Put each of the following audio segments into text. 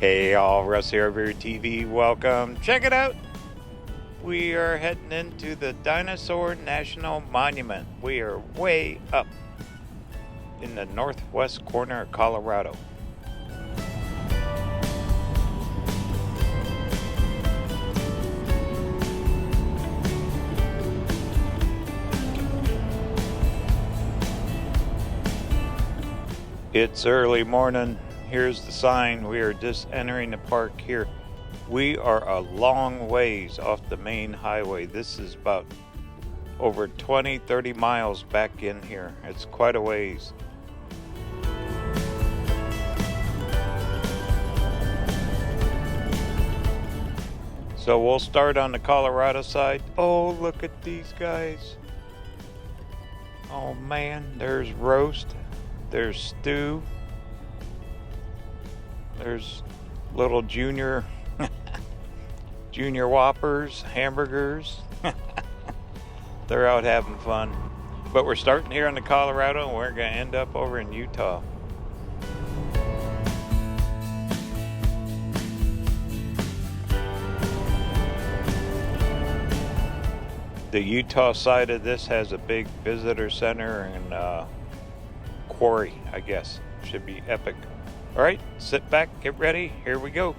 Hey all, Russ here, RVerTV. Welcome. Check it out. We are heading into the Dinosaur National Monument. We are way up in the northwest corner of Colorado. It's early morning. Here's the sign. We are just entering the park here. We are a long ways off the main highway. This is about over 20-30 miles back in here. It's quite a ways. So we'll start on the Colorado side. Oh, look at these guys. Oh man, there's roast. There's stew. There's little junior Whoppers, hamburgers. They're out having fun. But we're starting here in the Colorado and we're going to end up over in Utah. The Utah side of this has a big visitor center and quarry, I guess. Should be epic. All right, sit back, get ready, here we go.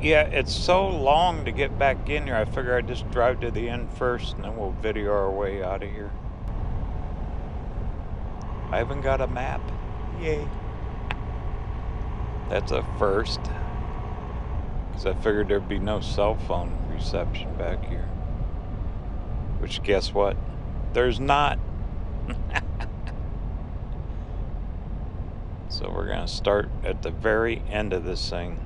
Yeah, it's so long to get back in here. I figure I'd just drive to the end first and then we'll video our way out of here. I haven't got a map. Yay. That's a first. Because I figured there'd be no cell phone reception back here. Which, guess what? There's not. So we're going to start at the very end of this thing.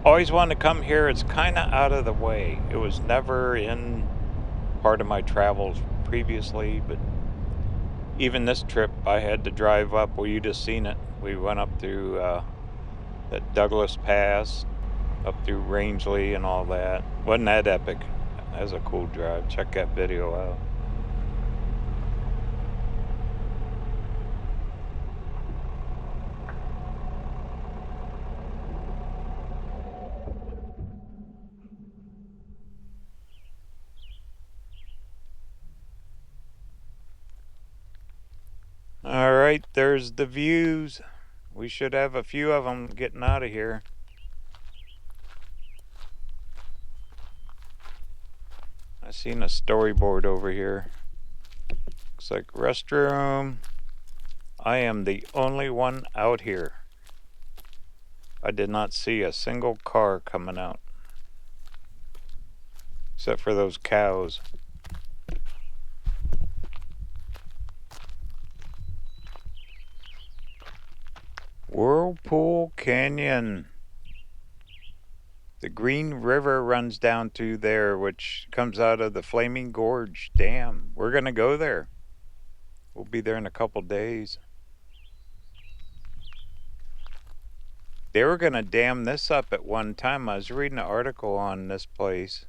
Always wanted to come here. It's kind of out of the way. It was never in part of my travels previously, but even this trip I had to drive up. Well, you just seen it. We went up through that Douglas Pass, up through Rangeley and all that. Wasn't that epic? That was a cool drive. Check that video out. All right, there's the views. We should have a few of them getting out of here. I seen a storyboard over here. Looks like restroom. I am the only one out here. I did not see a single car coming out. Except for those cows. Whirlpool Canyon. The Green River runs down to there, which comes out of the Flaming Gorge Dam. We're going to go there. We'll be there in a couple days. They were going to dam this up at one time. I was reading an article on this place.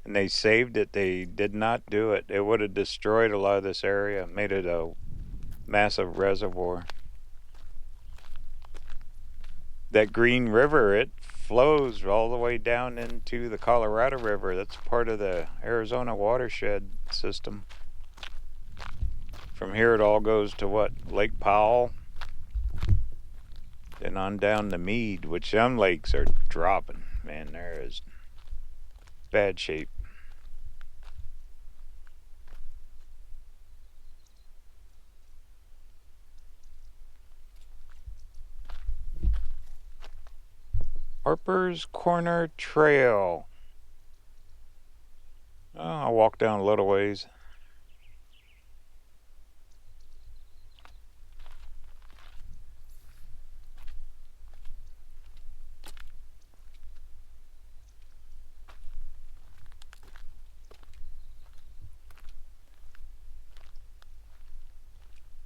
And they saved it. They did not do it. It would have destroyed a lot of this area. Made it a massive reservoir. That Green River, it flows all the way down into the Colorado River. That's part of the Arizona watershed system. From here it all goes to what? Lake Powell. Then on down to Mead, which some lakes are dropping. Man, there is bad shape. Harper's Corner Trail. Oh, I'll walk down a little ways.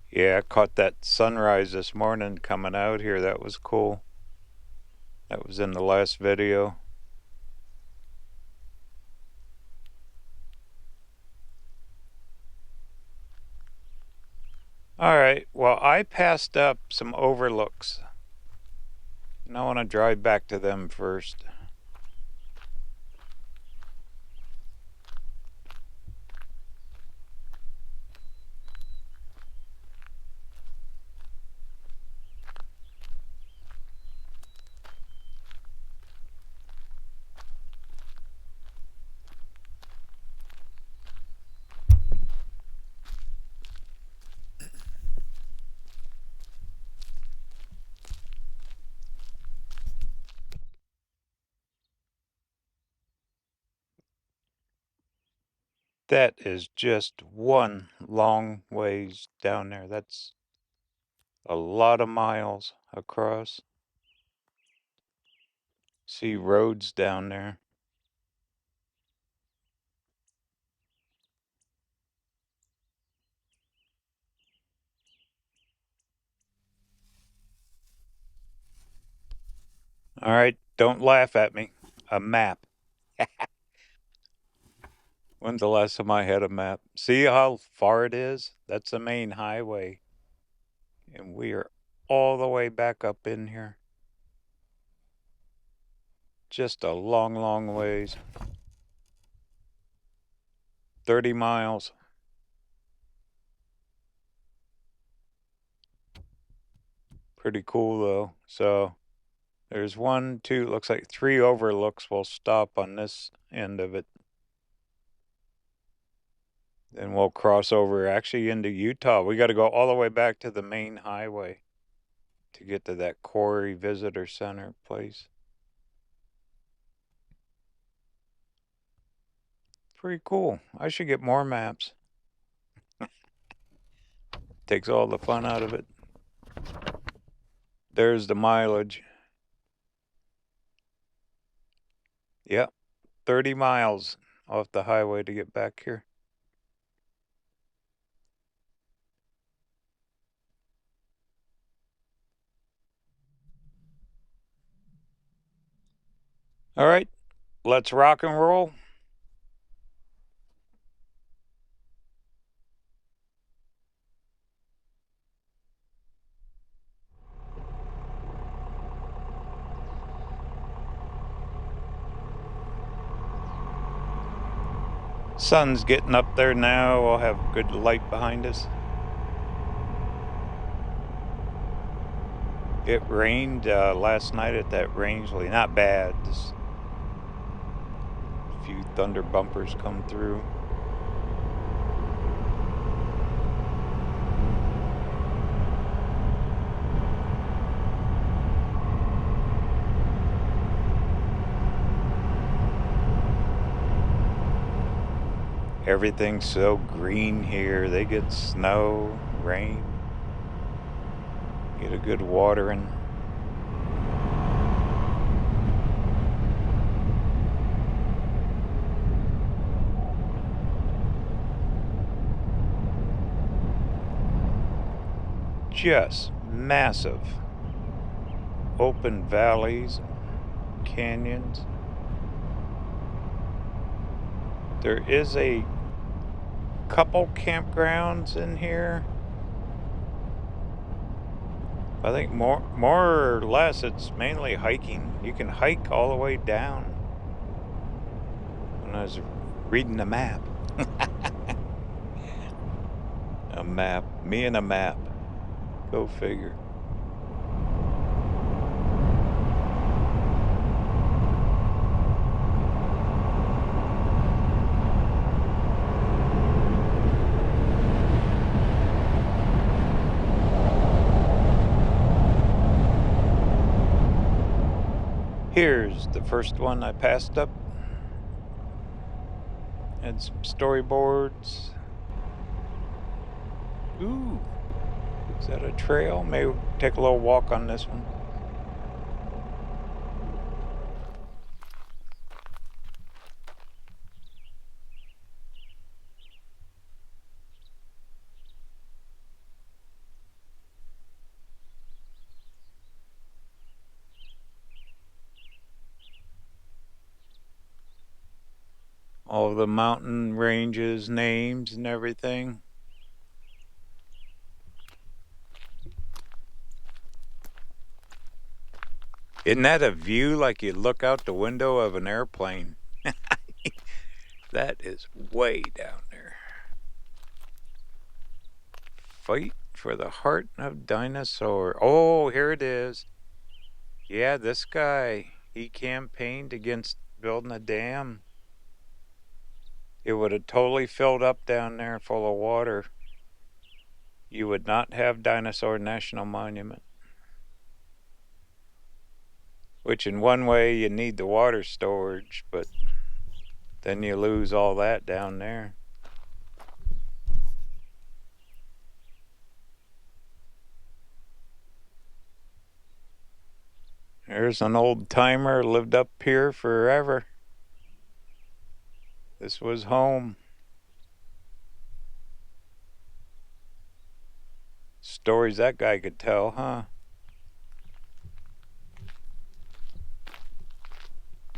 Yeah, I caught that sunrise this morning coming out here. That was cool. That was in the last video. All right, well, I passed up some overlooks, and I want to drive back to them first. That is just one long ways down there. That's a lot of miles across. See roads down there. All right, don't laugh at me. A map. When's the last time I had a map? See how far it is? That's the main highway. And we are all the way back up in here. Just a long, long ways. 30 miles. Pretty cool though. So there's one, two, looks like 3 overlooks. We'll stop on this end of it. Then we'll cross over actually into Utah. We got to go all the way back to the main highway to get to that Quarry Visitor Center place. Pretty cool. I should get more maps. Takes all the fun out of it. There's the mileage. Yep, 30 miles off the highway to get back here. All right, let's rock and roll. Sun's getting up there now. We'll have good light behind us. It rained last night at that Rangeley. Not bad. Just a few thunder bumpers come through. Everything's so green here. They get snow, rain, get a good watering. Just massive open valleys, canyons. There is a couple campgrounds in here. I think more or less it's mainly hiking. You can hike all the way down. When I was reading the map. A map. Me and a map. Go figure. Here's the first one I passed up. Had some storyboards. Ooh, is that a trail? Maybe we'll take a little walk on this one. All the mountain ranges, names, and everything. Isn't that a view like you look out the window of an airplane? That is way down there. Fight for the heart of Dinosaur. Oh, here it is. Yeah, this guy, he campaigned against building a dam. It would have totally filled up down there full of water. You would not have Dinosaur National Monument. Which in one way you need the water storage, but then you lose all that down there. There's an old timer lived up here forever. This was home. Stories that guy could tell, huh?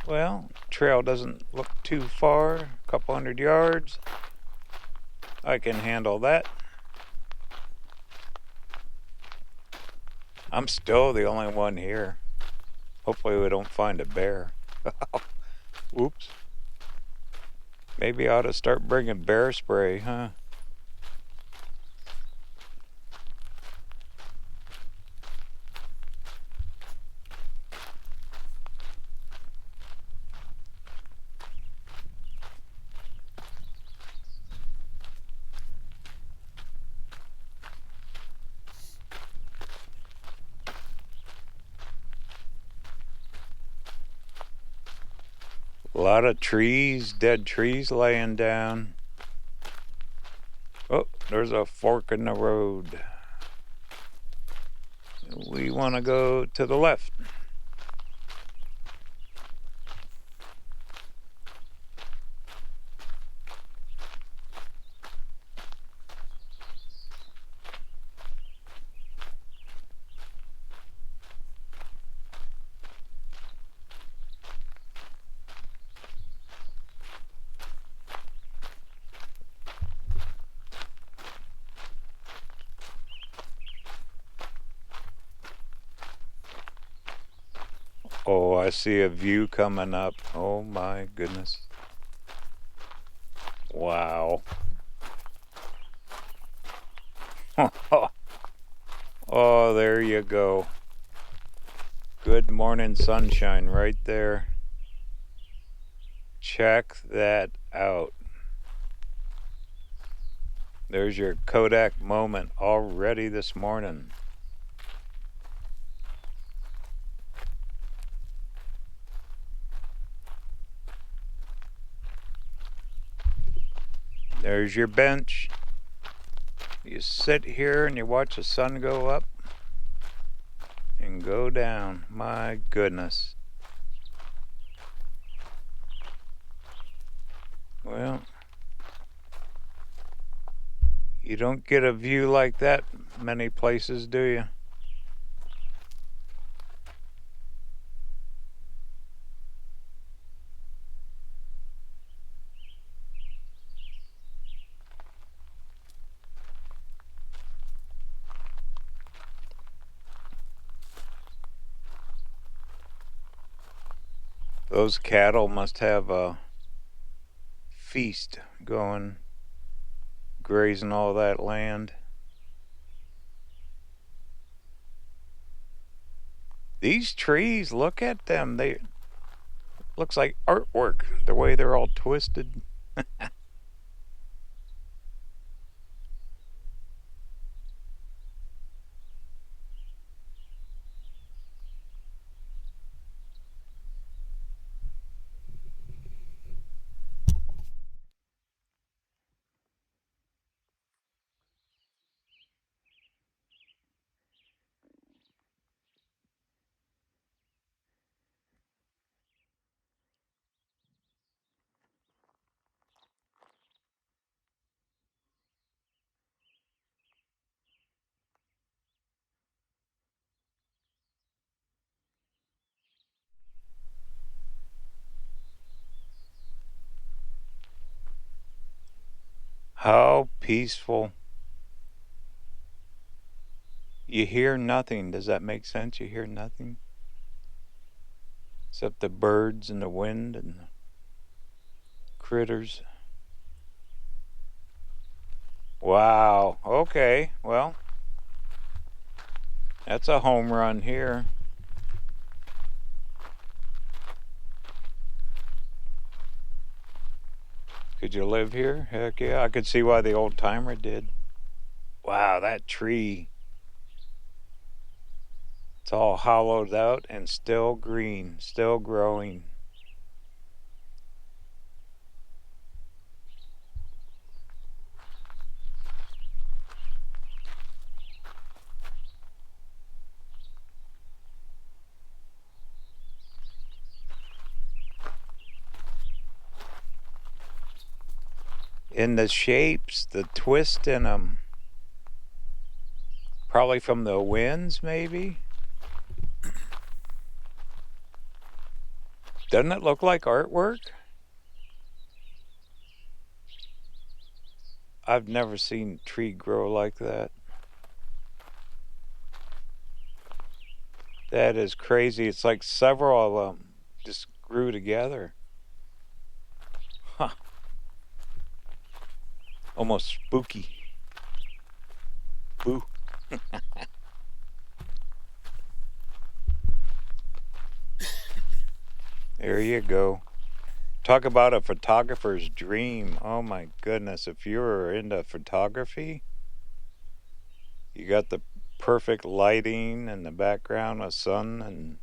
Well, trail doesn't look too far, a couple 100 yards. I can handle that. I'm still the only one here. Hopefully we don't find a bear. Oops. Maybe I ought to start bringing bear spray, huh? A lot of trees, dead trees laying down. Oh, there's a fork in the road. We want to go to the left. Oh, I see a view coming up. Oh my goodness. Wow. Oh, there you go. Good morning sunshine right there. Check that out. There's your Kodak moment already this morning. There's your bench. You sit here and you watch the sun go up and go down. My goodness. Well, you don't get a view like that many places, do you? Those cattle must have a feast going, grazing all that land. These trees, look at them. They looks like artwork, the way they're all twisted. How peaceful. You hear nothing. Does that make sense? You hear nothing? Except the birds and the wind and the critters. Wow. Okay. Well, that's a home run here. Could you live here? Heck yeah. I could see why the old timer did. Wow, that tree. It's all hollowed out and still green, still growing. And the shapes, the twist in them. Probably from the winds, maybe? Doesn't it look like artwork? I've never seen a tree grow like that. That is crazy. It's like several of them just grew together. Huh. Almost spooky. Boo. There you go. Talk about a photographer's dream. Oh my goodness. If you're into photography, you got the perfect lighting and the background of sun and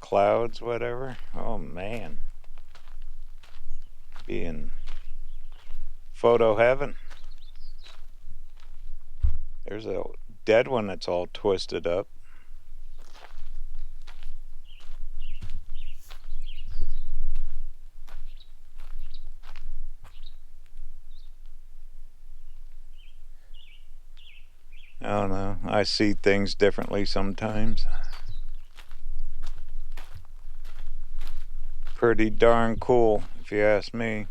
clouds, whatever. Oh man. Be in photo heaven. There's a dead one that's all twisted up. I don't know. I see things differently sometimes. Pretty darn cool, if you ask me.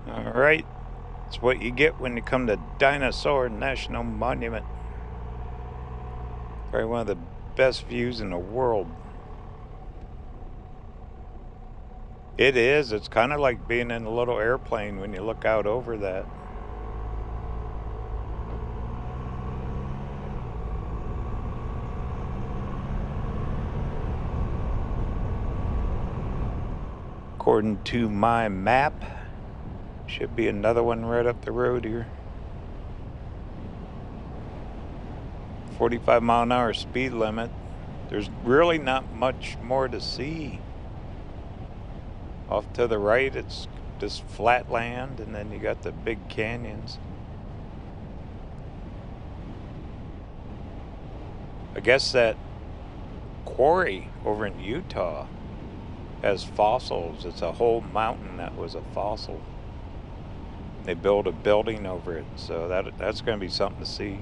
All right. It's what you get when you come to Dinosaur National Monument. Probably one of the best views in the world. It is. It's kind of like being in a little airplane when you look out over that. According to my map, should be another one right up the road here. 45-mile-an-hour speed limit. There's really not much more to see. Off to the right, it's just flat land, and then you got the big canyons. I guess that quarry over in Utah has fossils. It's a whole mountain that was a fossil. They built a building over it, so that's going to be something to see.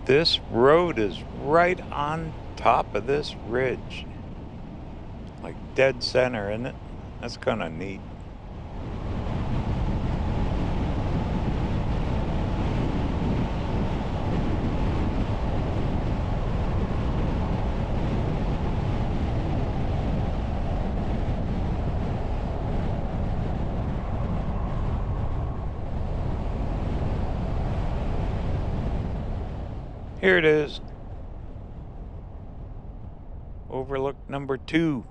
This road is right on top of this ridge. Like dead center, isn't it? That's kind of neat. Here it is. Overlook number 2.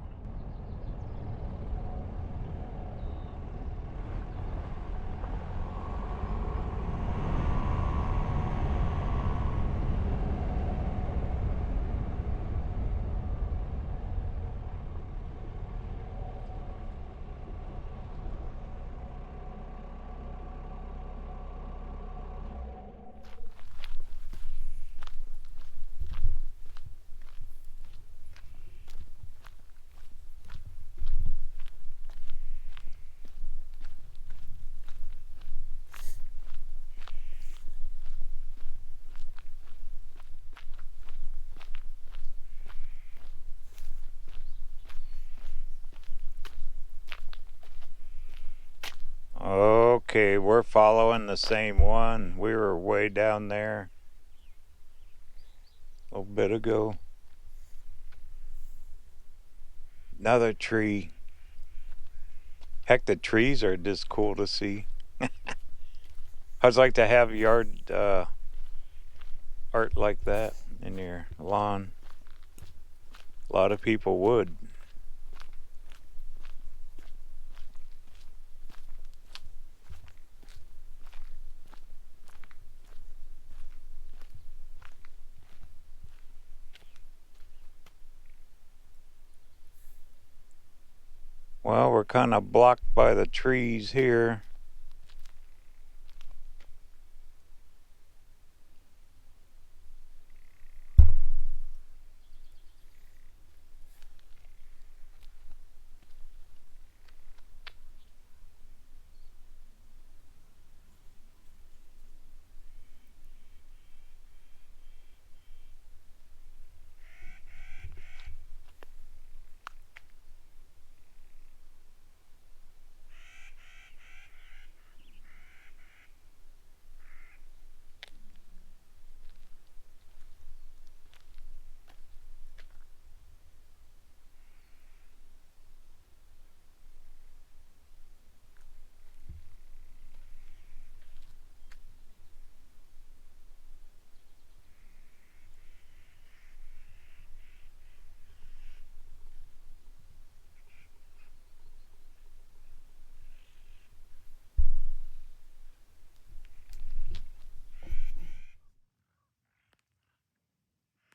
Okay, we're following the same one. We were way down there a little bit ago. Another tree. Heck, the trees are just cool to see. I'd like to have yard art like that in your lawn. A lot of people would. Well, we're kind of blocked by the trees here.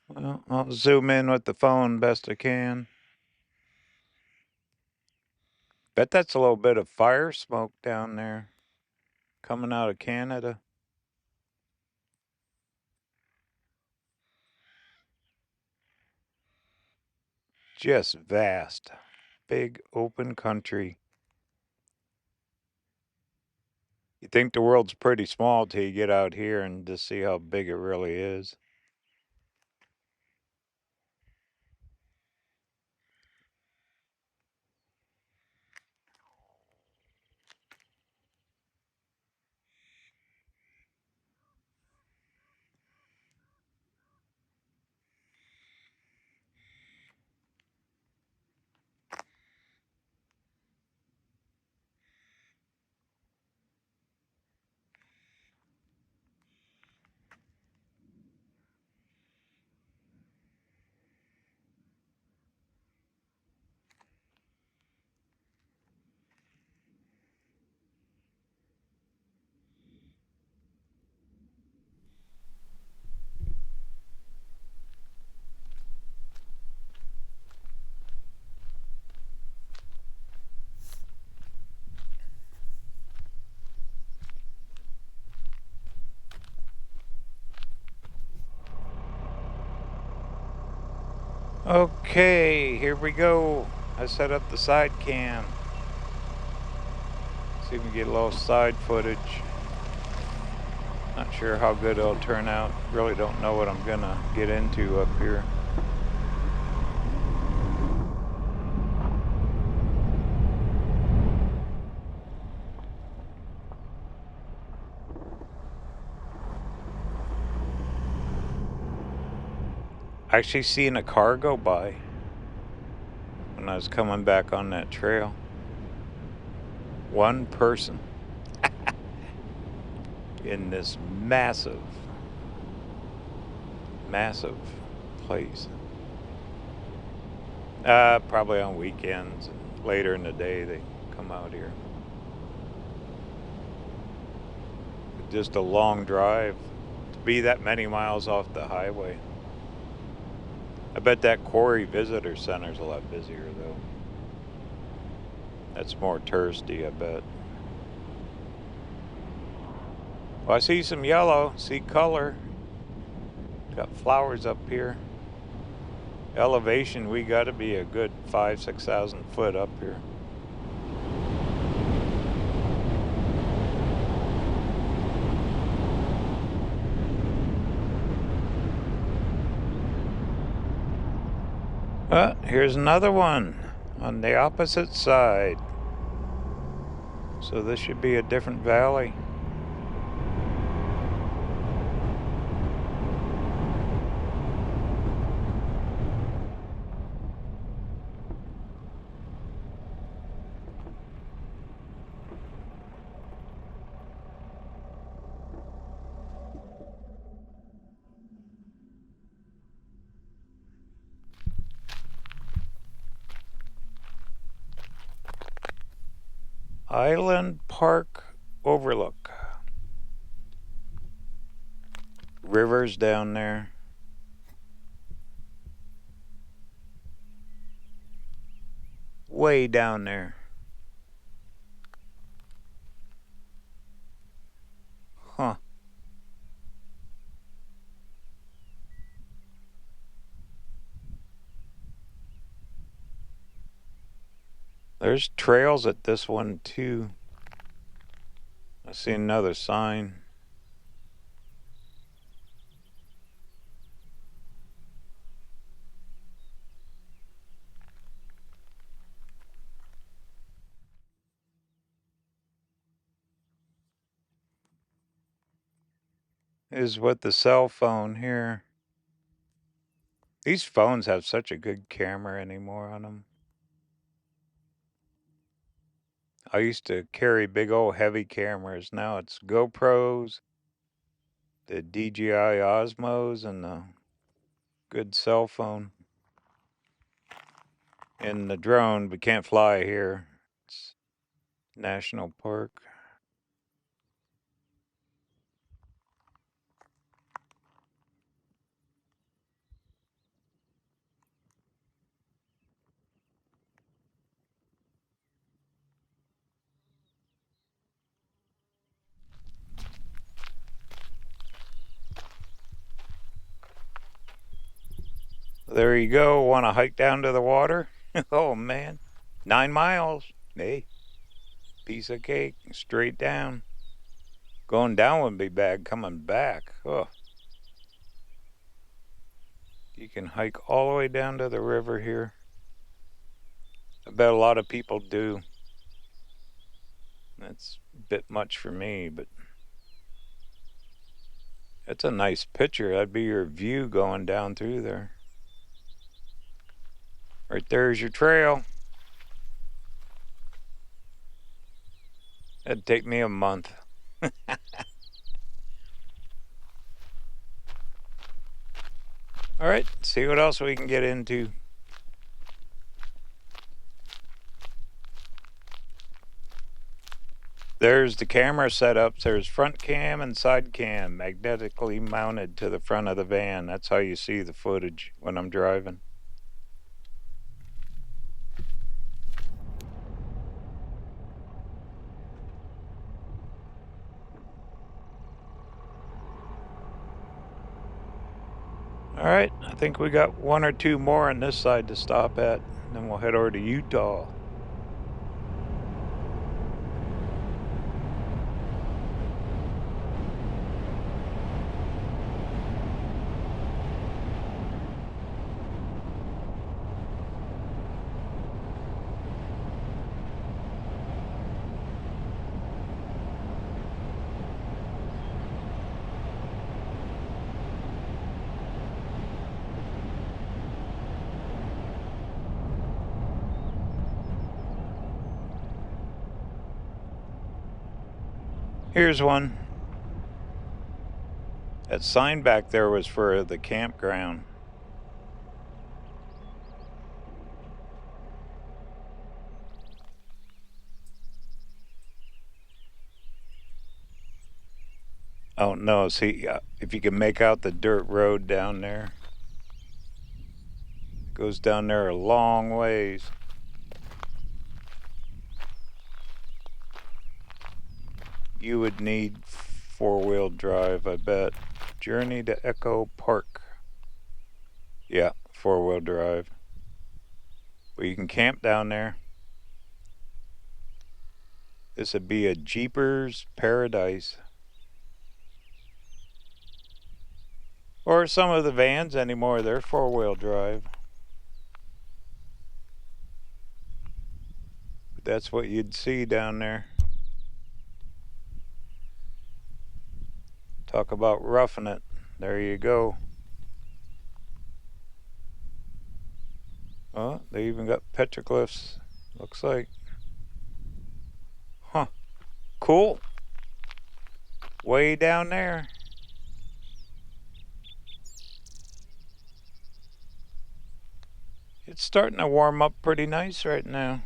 Well, I'll zoom in with the phone best I can. Bet that's a little bit of fire smoke down there coming out of Canada. Just vast. Big open country. You think the world's pretty small till you get out here and just see how big it really is. Okay, here we go. I set up the side cam. See if we can get a little side footage. Not sure how good it'll turn out. Really don't know what I'm gonna get into up here. I actually seen a car go by when I was coming back on that trail. One person in this massive place. Probably on weekends and later in the day they come out here. Just a long drive to be that many miles off the highway. I bet that Quarry Visitor Center's a lot busier though. That's more touristy, I bet. Well, I see some yellow, see color. Got flowers up here. Elevation, we gotta be a good 5,000-6,000 foot up here. Here's another one on the opposite side. So this should be a different valley. Island Park Overlook. Rivers down there. Way down there. Huh. There's trails at this one too. I see another sign. Is with the cell phone here. These phones have such a good camera anymore on them. I used to carry big old heavy cameras. Now it's GoPros, the DJI Osmos, and the good cell phone. And the drone, we can't fly here. It's national park. There you go. Want to hike down to the water? Oh, man. 9 miles. Hey, piece of cake. Straight down. Going down would be bad. Coming back. Oh. You can hike all the way down to the river here. I bet a lot of people do. That's a bit much for me, but it's a nice picture. That'd be your view going down through there. Right there's your trail. It'd take me a month. All right, see what else we can get into. There's the camera setups. There's front cam and side cam magnetically mounted to the front of the van. That's how you see the footage when I'm driving. All right, I think we got 1 or 2 more on this side to stop at. Then we'll head over to Utah. Here's one. That sign back there was for the campground. Oh no, see if you can make out the dirt road down there. Goes down there a long ways. You would need 4-wheel drive, I bet. Journey to Echo Park. Yeah, 4-wheel drive. Well, you can camp down there. This would be a Jeepers paradise. Or some of the vans anymore, they're 4-wheel drive. That's what you'd see down there. Talk about roughing it. There you go. Oh, they even got petroglyphs. Looks like. Huh. Cool. Way down there. It's starting to warm up pretty nice right now.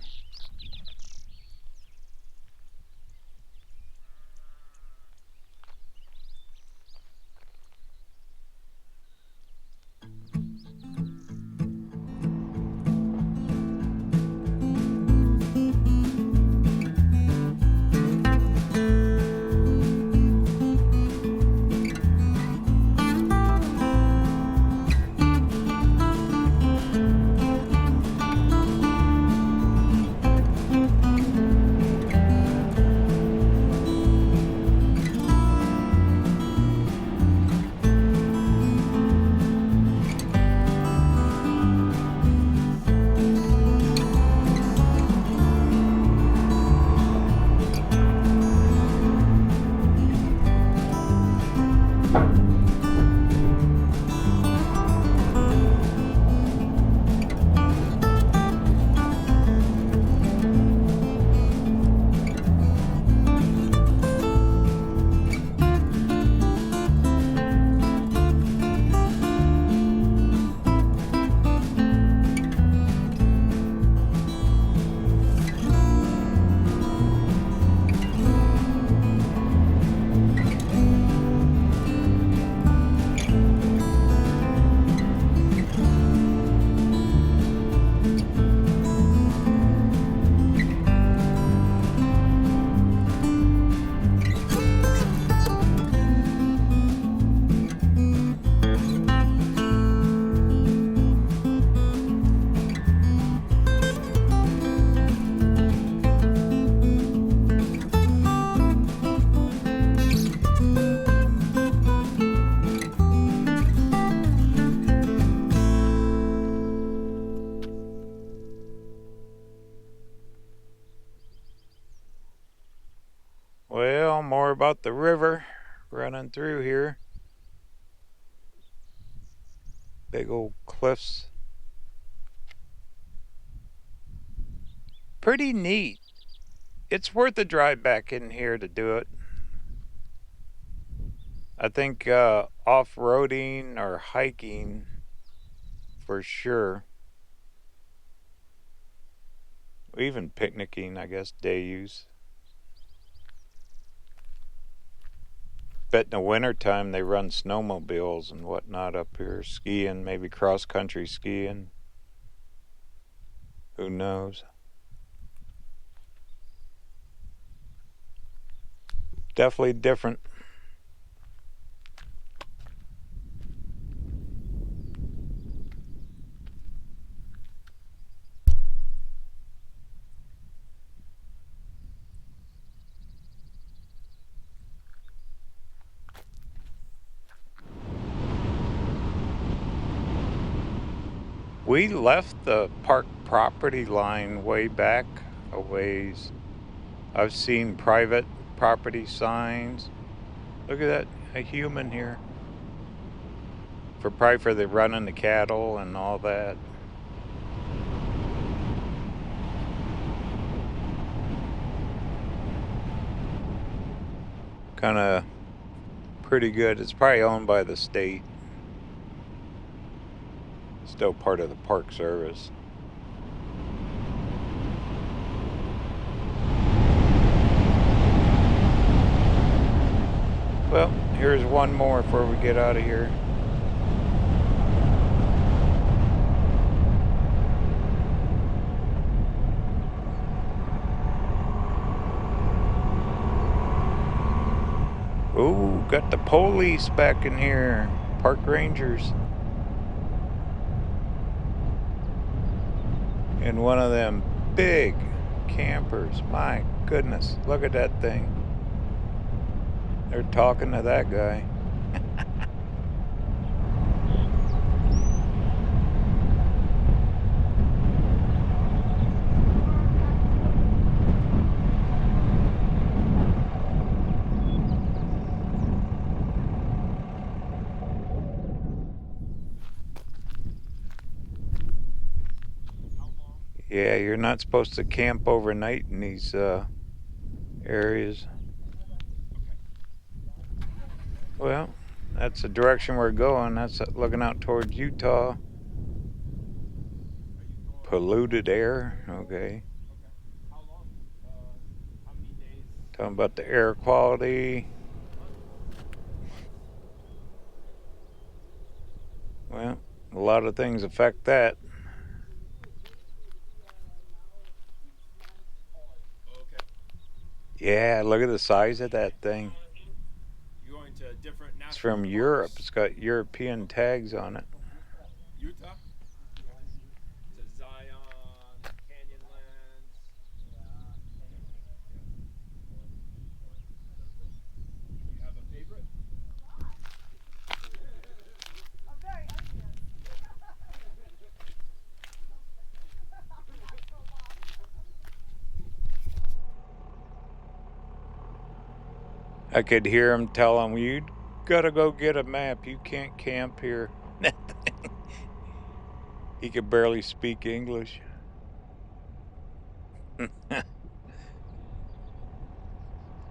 Well, more about the river running through here. Big old cliffs. Pretty neat. It's worth a drive back in here to do it. I think off-roading or hiking for sure. Even picnicking, I guess, day use. Bet in the wintertime they run snowmobiles and whatnot up here, skiing, maybe cross-country skiing. Who knows? Definitely different. We left the park property line way back a ways. I've seen private property signs. Look at that, a human here. Probably for the running the cattle and all that. Kind of pretty good. It's probably owned by the state. Still part of the Park Service. Well, here's one more before we get out of here. Ooh, got the police back in here. Park rangers. In one of them big campers. My goodness, look at that thing. They're talking to that guy. Yeah, you're not supposed to camp overnight in these areas. Well, that's the direction we're going. That's looking out towards Utah. Polluted air. Okay. Talking about the air quality. Well, a lot of things affect that. Yeah, look at the size of that thing. It's from Europe. It's got European tags on it. I could hear him tell him, "You gotta go get a map. You can't camp here." He could barely speak English.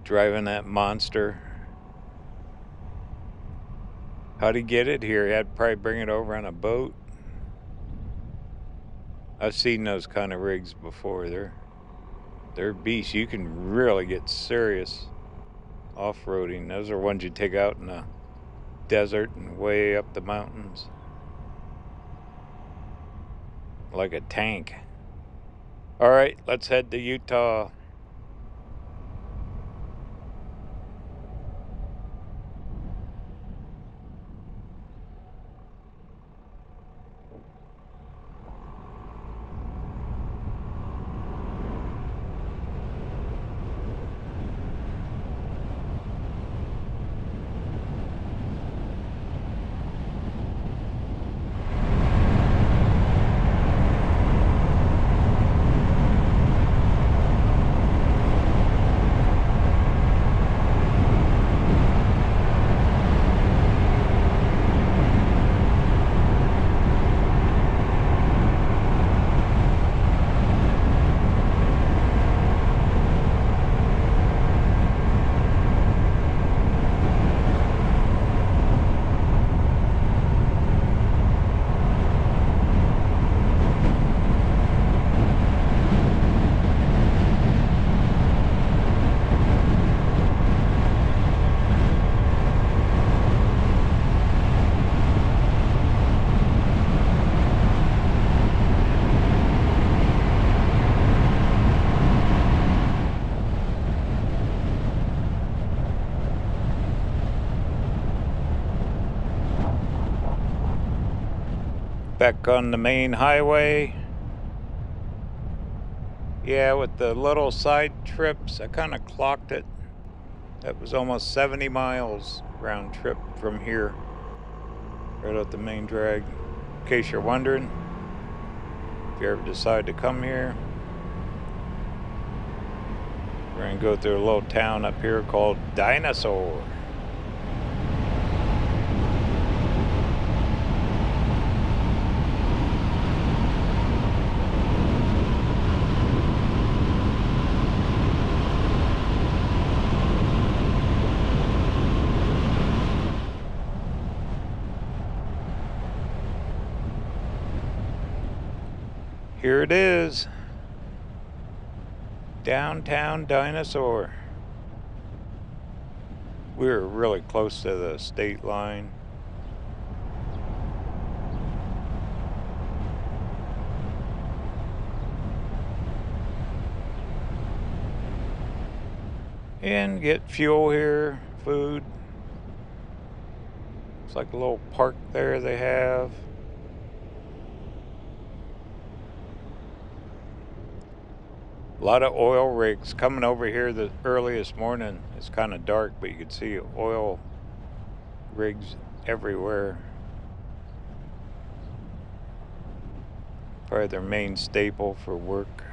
Driving that monster. How'd he get it here? He had to probably bring it over on a boat. I've seen those kind of rigs before. They're beasts. You can really get serious off-roading. Those are ones you take out in the desert and way up the mountains. Like a tank. All right, let's head to Utah. Back on the main highway. Yeah, with the little side trips, I kind of clocked it. That was almost 70 miles round trip from here, right up the main drag. In case you're wondering, if you ever decide to come here, we're gonna go through a little town up here called Dinosaur. Here it is, downtown Dinosaur. We're really close to the state line. And get fuel here, food. It's like a little park there they have. A lot of oil rigs coming over here the earliest morning. It's kind of dark, but you can see oil rigs everywhere. Probably their main staple for work.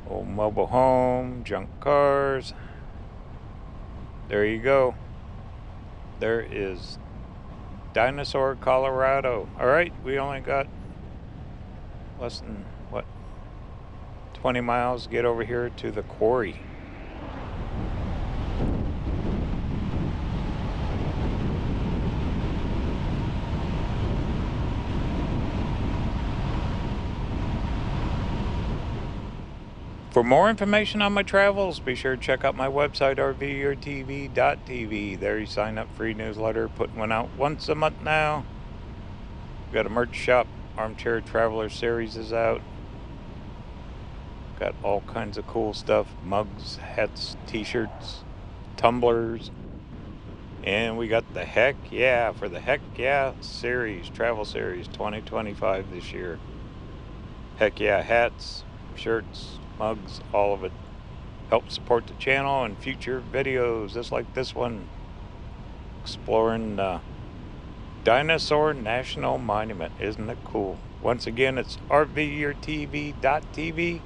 Old mobile home, junk cars. There you go. There is Dinosaur, Colorado. All right, we only got less than, what, 20 miles to get over here to the quarry. For more information on my travels, be sure to check out my website, RVerTV.tv. There you sign up for e-newsletter, putting one out once a month now. Got a merch shop, Armchair Traveler series is out. Got all kinds of cool stuff, mugs, hats, t-shirts, tumblers. And we got the Heck Yeah for the Heck Yeah series, travel series 2025 this year. Heck Yeah hats, shirts, mugs, all of it. Help support the channel and future videos just like this one, exploring Dinosaur National Monument. Isn't it cool? Once again, it's RVerTV.tv,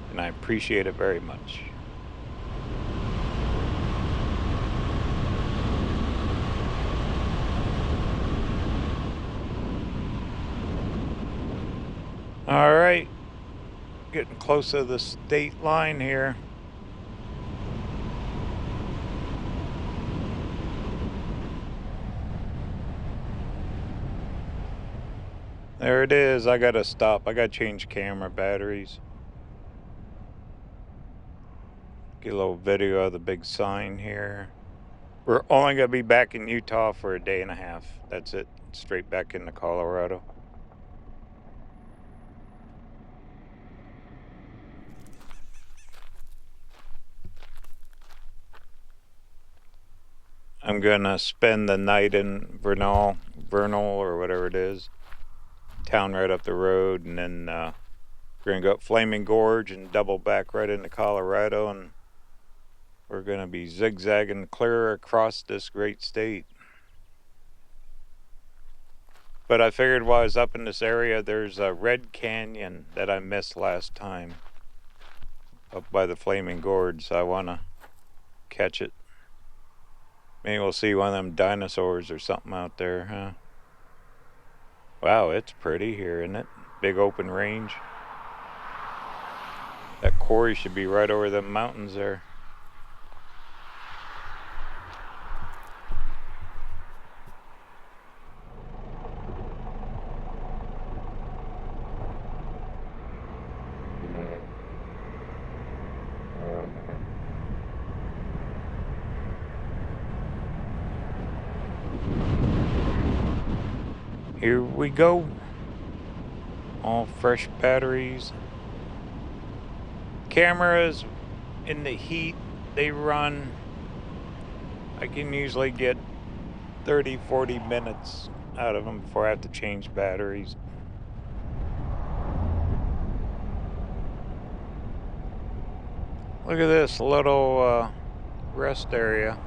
and I appreciate it very much. All right, getting close to the state line here. There it is. I gotta stop. I gotta change camera batteries. Get a little video of the big sign here. We're only gonna be back in Utah for a day and a half. That's it. Straight back into Colorado. I'm gonna spend the night in Vernal or whatever it is, town right up the road, and then we're gonna go up Flaming Gorge and double back right into Colorado, and we're gonna be zigzagging clear across this great state. But I figured while I was up in this area, there's a Red Canyon that I missed last time up by the Flaming Gorge, so I wanna catch it. Maybe we'll see one of them dinosaurs or something out there, huh? Wow, it's pretty here, isn't it? Big open range. That quarry should be right over the mountains there. Here we go. All fresh batteries. Cameras in the heat, they run. I can usually get 30-40 minutes out of them before I have to change batteries. Look at this little rest area.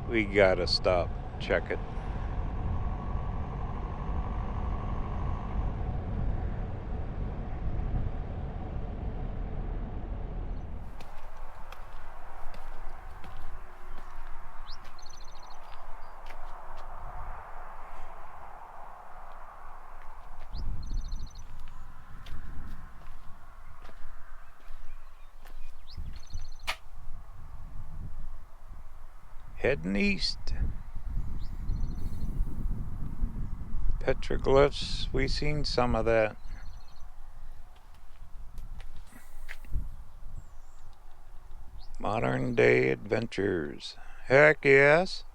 We gotta stop, check it. Heading east. Petroglyphs, we seen some of that. Modern day adventures. Heck yes.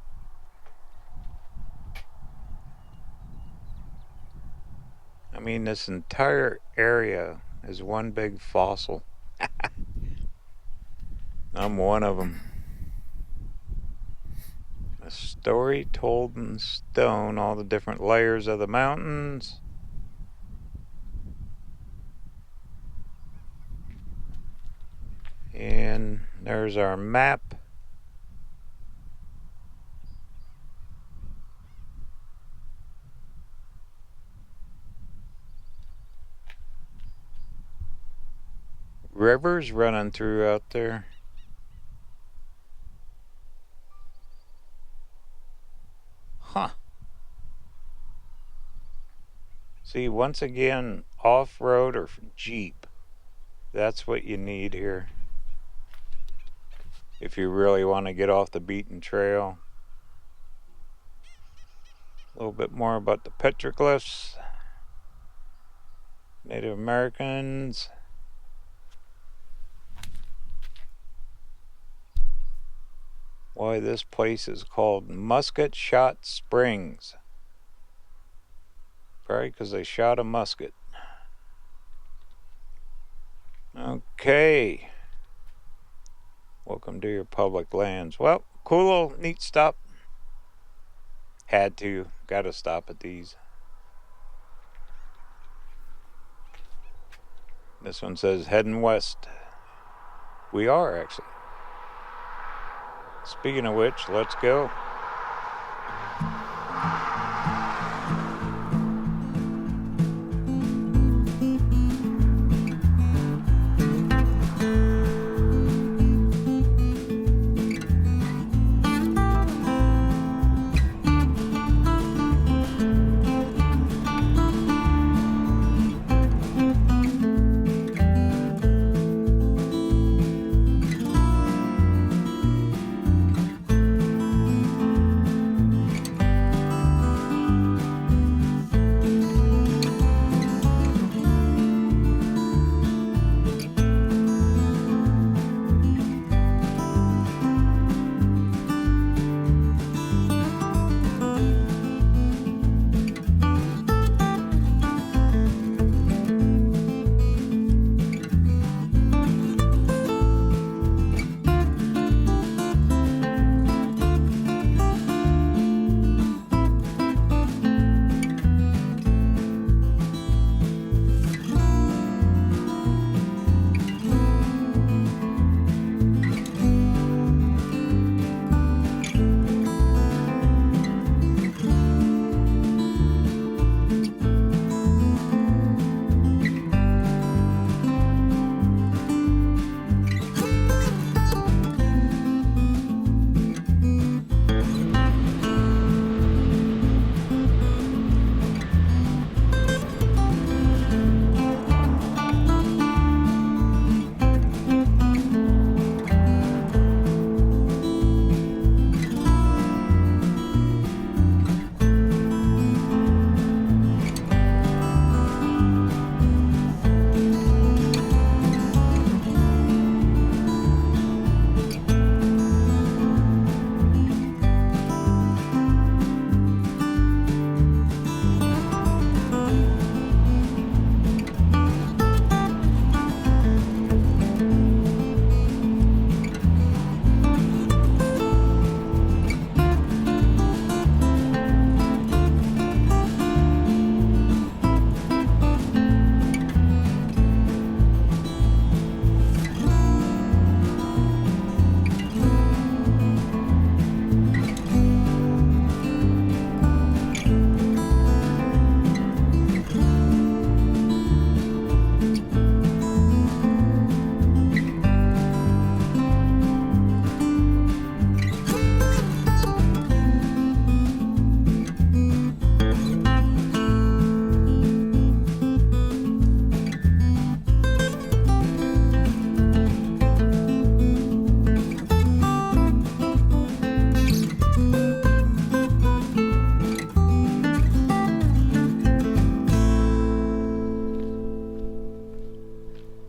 I mean, this entire area is one big fossil. I'm one of them. A story told in stone, all the different layers of the mountains. And there's our map. Rivers running through out there. Huh. See, once again, off-road or Jeep. That's what you need here. If you really want to get off the beaten trail. A little bit more about the petroglyphs. Native Americans. Why this place is called Musket Shot Springs. Probably because they shot a musket. Okay. Welcome to your public lands. Well, cool little neat stop. Had to. Gotta stop at these. This one says heading west. We are actually. Speaking of which, let's go.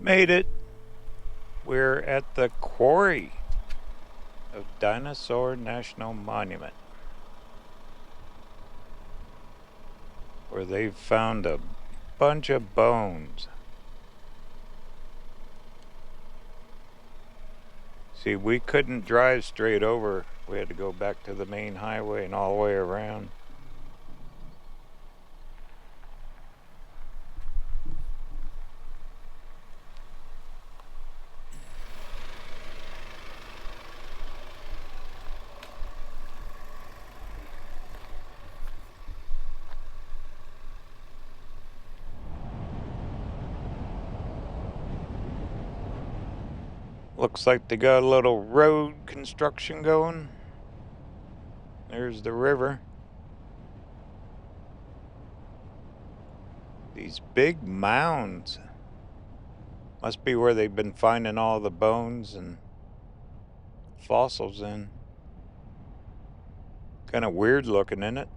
Made it. We're at the quarry of Dinosaur National Monument, where they've found a bunch of bones. See, we couldn't drive straight over. We had to go back to the main highway and all the way around. Looks like they got a little road construction going. There's the river. These big mounds. Must be where they've been finding all the bones and fossils in. Kind of weird looking, isn't it?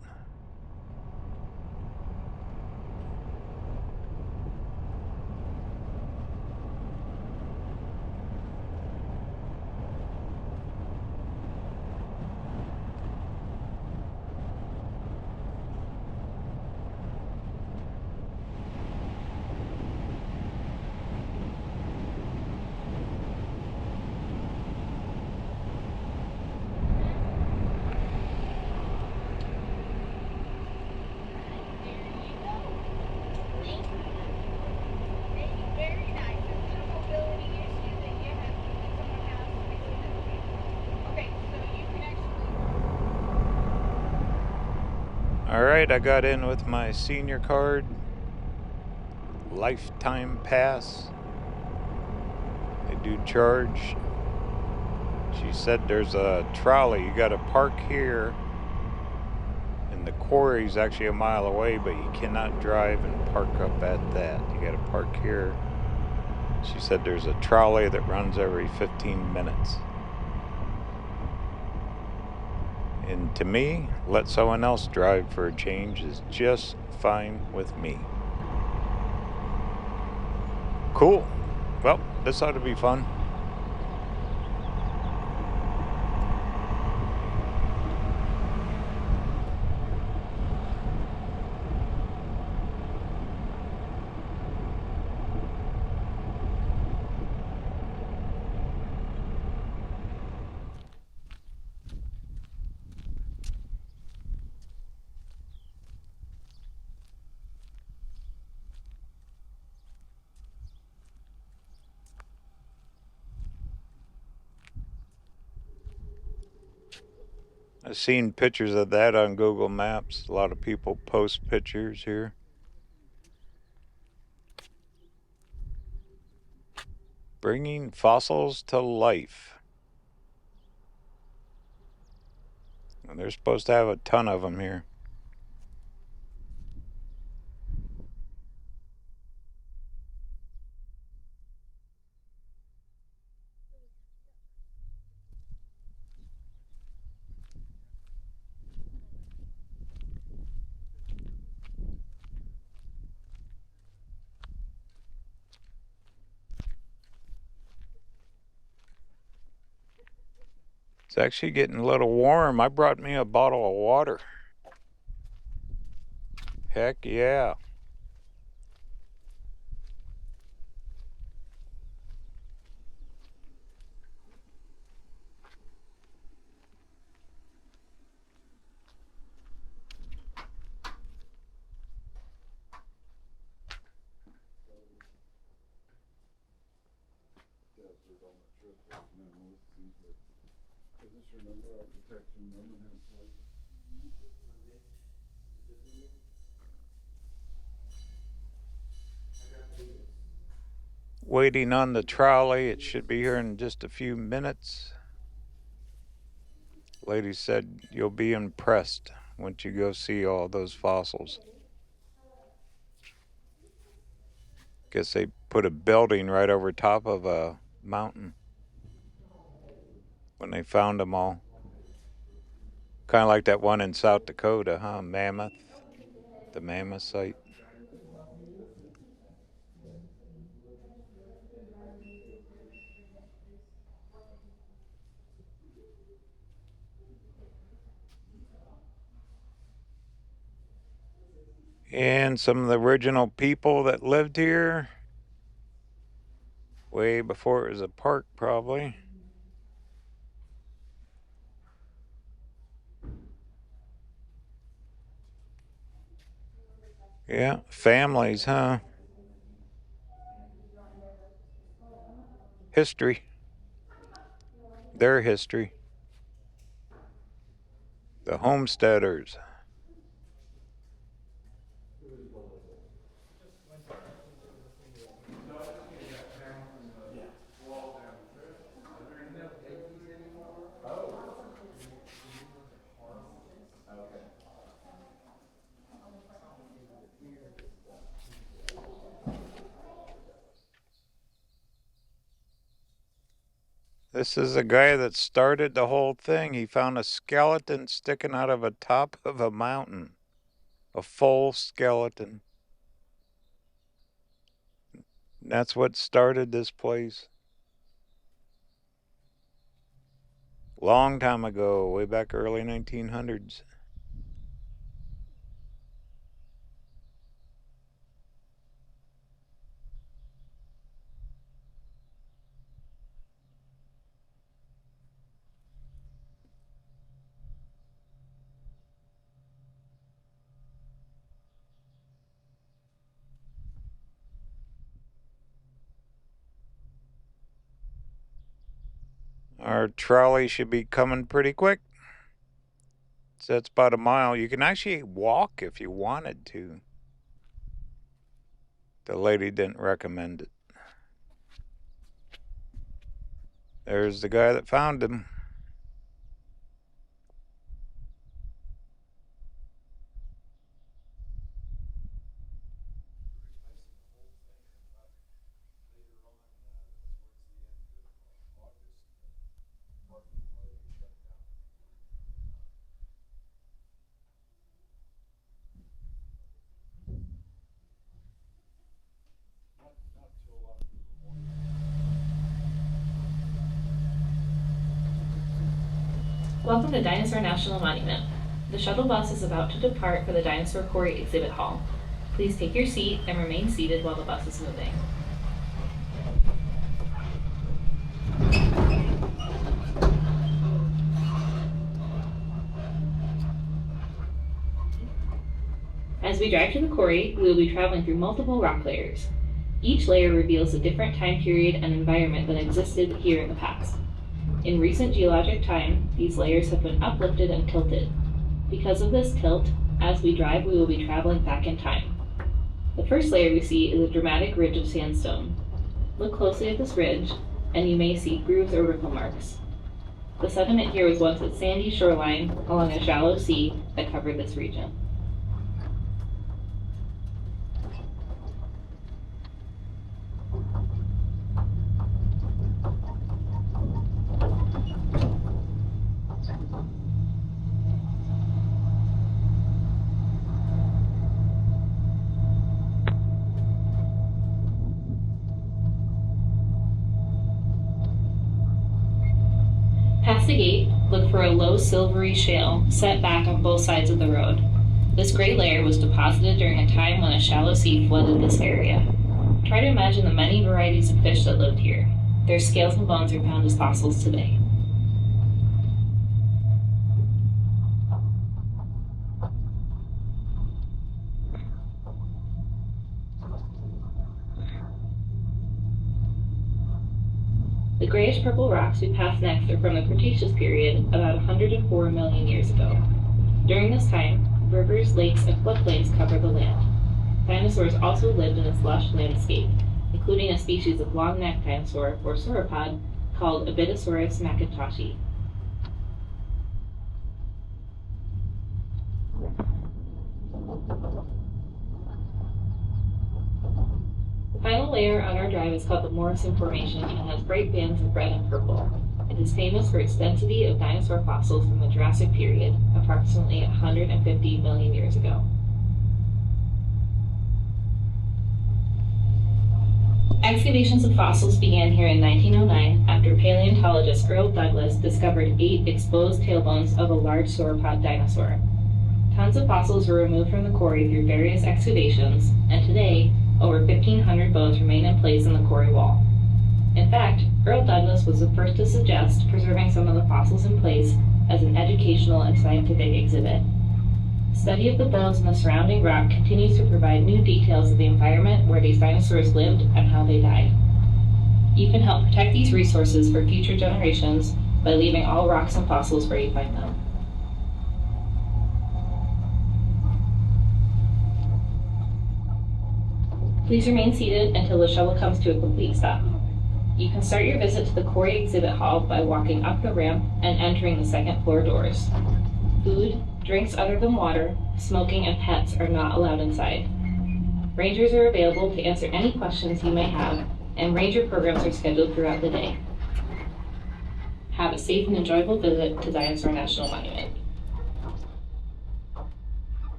Alright, I got in with my senior card, lifetime pass. They do charge. She said there's a trolley, you gotta park here, and the quarry's actually a mile away, but you cannot drive and park up at that. You gotta park here. She said there's a trolley that runs every 15 minutes. And to me, let someone else drive for a change is just fine with me. Cool. Well, this ought to be fun. I've seen pictures of that on Google Maps. A lot of people post pictures here. Bringing fossils to life. And they're supposed to have a ton of them here. It's actually getting a little warm. I brought me a bottle of water. Heck yeah. Waiting on the trolley. It should be here in just a few minutes. Lady said you'll be impressed once you go see all those fossils. Guess they put a building right over top of a mountain when they found them all. Kind of like that one in South Dakota, huh? Mammoth, the Mammoth site. And some of the original people that lived here, way before it was a park, probably. Yeah, families, huh? History. Their history. The homesteaders. This is a guy that started the whole thing. He found a skeleton sticking out of the top of a mountain. A full skeleton. That's what started this place. Long time ago, way back early 1900s. Our trolley should be coming pretty quick. So that's about a mile. You can actually walk if you wanted to. The lady didn't recommend it. There's the guy that found him. Welcome to Dinosaur National Monument. The shuttle bus is about to depart for the Dinosaur Quarry exhibit hall. Please take your seat and remain seated while the bus is moving. As we drive to the quarry, we will be traveling through multiple rock layers. Each layer reveals a different time period and environment that existed here in the past. In recent geologic time, these layers have been uplifted and tilted. Because of this tilt, as we drive, we will be traveling back in time. The first layer we see is a dramatic ridge of sandstone. Look closely at this ridge, and you may see grooves or ripple marks. The sediment here was once a sandy shoreline along a shallow sea that covered this region. Past the gate, look for a low silvery shale set back on both sides of the road. This gray layer was deposited during a time when a shallow sea flooded this area. Try to imagine the many varieties of fish that lived here. Their scales and bones are found as fossils today. The grayish-purple rocks we pass next are from the Cretaceous period, about 104 million years ago. During this time, rivers, lakes, and floodplains covered the land. Dinosaurs also lived in this lush landscape, including a species of long-necked dinosaur, or sauropod, called Abitisaurus macintoschi. The final layer on our drive is called the Morrison Formation and has bright bands of red and purple. It is famous for its density of dinosaur fossils from the Jurassic period, approximately 150 million years ago. Excavations of fossils began here in 1909 after paleontologist Earl Douglas discovered 8 exposed tailbones of a large sauropod dinosaur. Tons of fossils were removed from the quarry through various excavations, and today, over 1,500 bones remain in place in the quarry wall. In fact, Earl Douglas was the first to suggest preserving some of the fossils in place as an educational and scientific exhibit. Study of the bones and the surrounding rock continues to provide new details of the environment where these dinosaurs lived and how they died. You can help protect these resources for future generations by leaving all rocks and fossils where you find them. Please remain seated until the shuttle comes to a complete stop. You can start your visit to the quarry exhibit hall by walking up the ramp and entering the second floor doors. Food, drinks other than water, smoking, and pets are not allowed inside. Rangers are available to answer any questions you may have, and ranger programs are scheduled throughout the day. Have a safe and enjoyable visit to Dinosaur National Monument.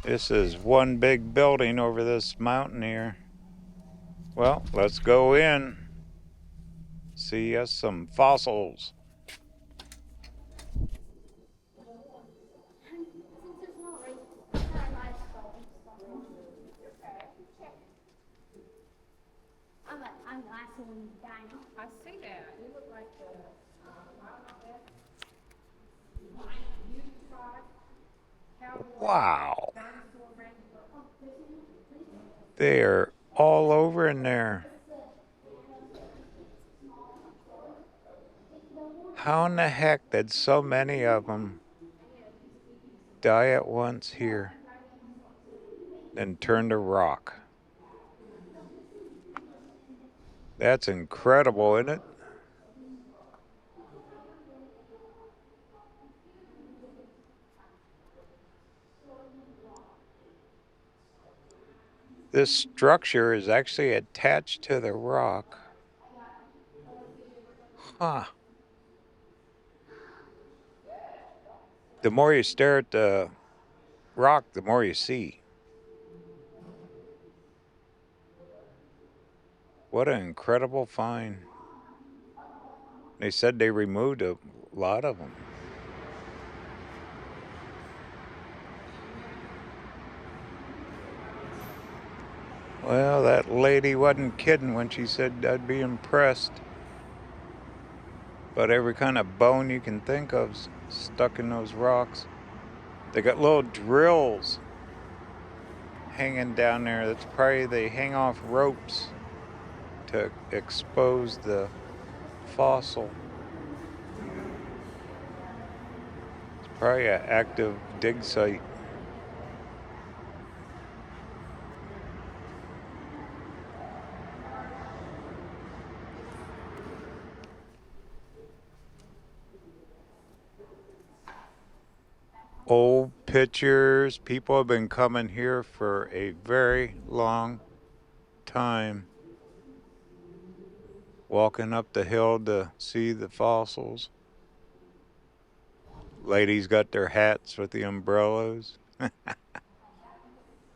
This is one big building over this mountain here. Well, let's go in. See us some fossils. I see that. It looked like the, Wow. They're all over in there. How in the heck did so many of them die at once here, then turn to rock? That's incredible, isn't it? This structure is actually attached to the rock. Huh. The more you stare at the rock, the more you see. What an incredible find. They said they removed a lot of them. Well, that lady wasn't kidding when she said I'd be impressed. But every kind of bone you can think of's stuck in those rocks. They got little drills hanging down there. That's probably they hang off ropes to expose the fossil. It's probably an active dig site. Old pictures. People have been coming here for a very long time. Walking up the hill to see the fossils. Ladies got their hats with the umbrellas.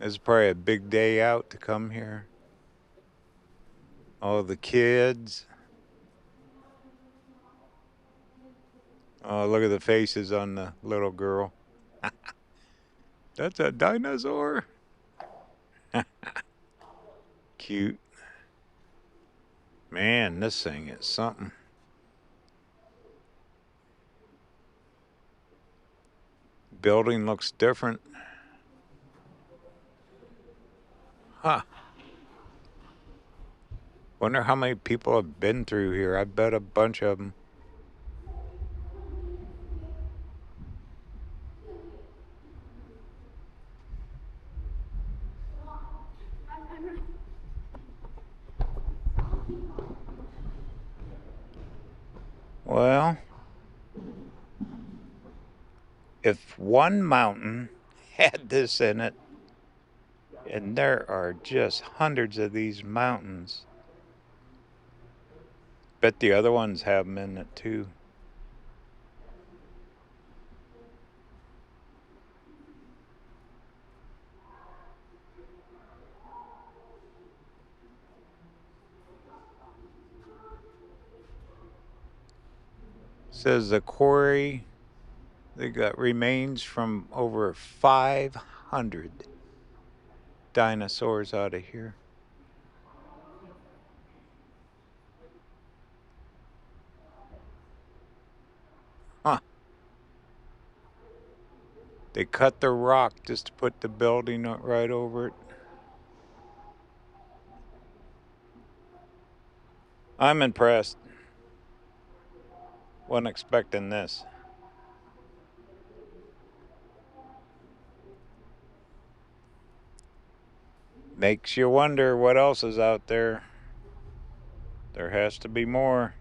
It's probably a big day out to come here. All the kids. Oh, look at the faces on the little girl. That's a dinosaur. Cute. Man, this thing is something. Building looks different. Huh. Wonder how many people have been through here. I bet a bunch of them. Well, if one mountain had this in it, and there are just hundreds of these mountains, bet the other ones have them in it too. Says the quarry, they got remains from over 500 dinosaurs out of here. Huh. They cut the rock just to put the building right over it. I'm impressed. Wasn't expecting this. Makes you wonder what else is out there. There has to be more.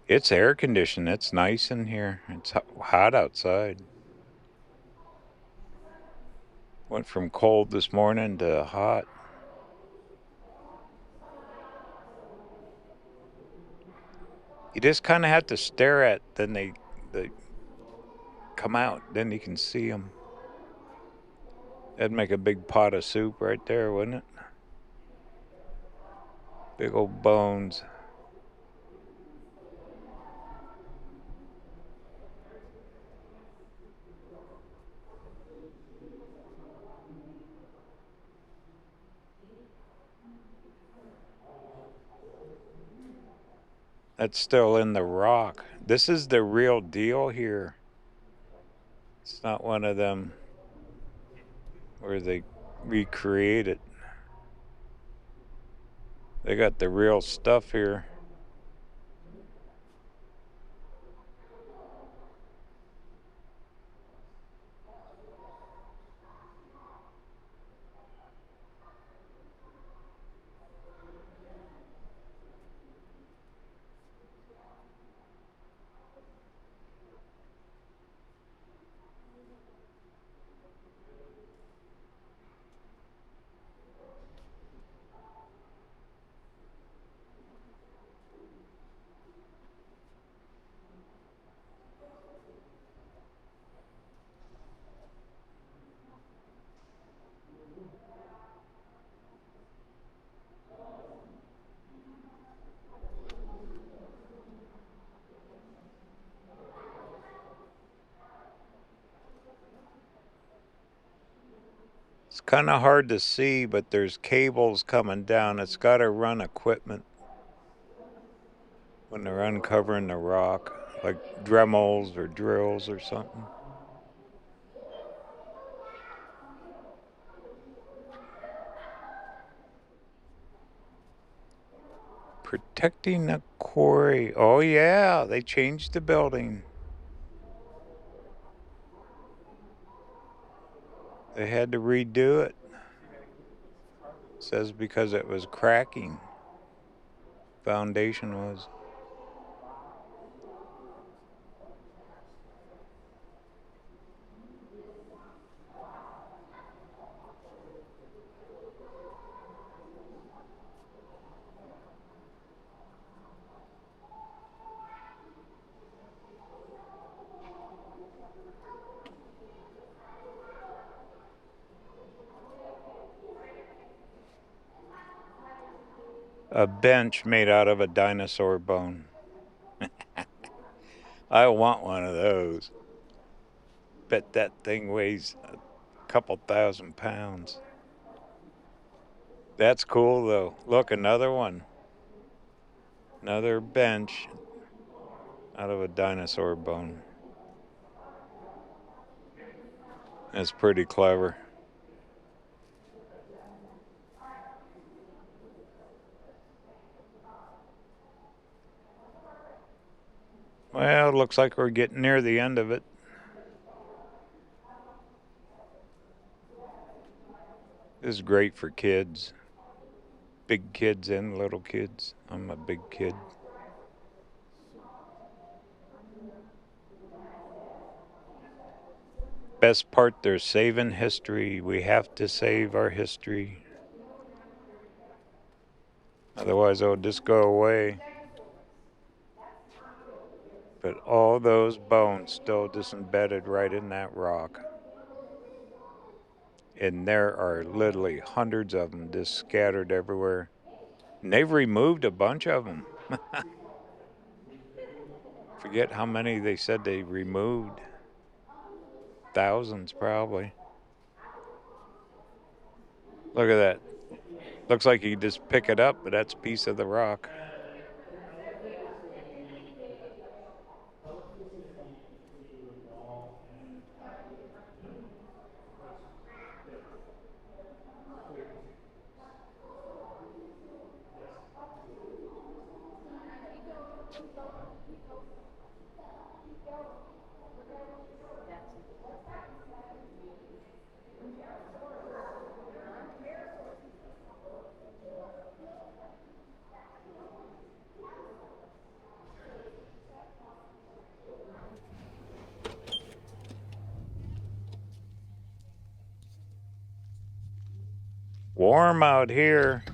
It's air conditioned. It's nice in here. It's hot outside. Went from cold this morning to hot. You just kind of have to stare at, then they come out. Then you can see them. That'd make a big pot of soup right there, wouldn't it? Big old bones. That's still in the rock. This is the real deal here. It's not one of them where they recreate it. They got the real stuff here. It's kind of hard to see, but there's cables coming down. It's got to run equipment when they're uncovering the rock, like Dremels or drills or something. Protecting the quarry. Oh yeah, they changed the building. They had to redo it. Says because it was cracking. Foundation was. A bench made out of a dinosaur bone. I want one of those. Bet that thing weighs a couple thousand pounds. That's cool though. Look, another one. Another bench out of a dinosaur bone. That's pretty clever. Well, it looks like we're getting near the end of it. This is great for kids. Big kids and little kids. I'm a big kid. best part, they're saving history. We have to save our history. Otherwise, it'll just go away. But all those bones still just embedded right in that rock. And there are literally hundreds of them just scattered everywhere. And they've removed a bunch of them. Forget how many they said they removed. Thousands, probably. Look at that. Looks like you just pick it up, but that's a piece of the rock. Warm out here.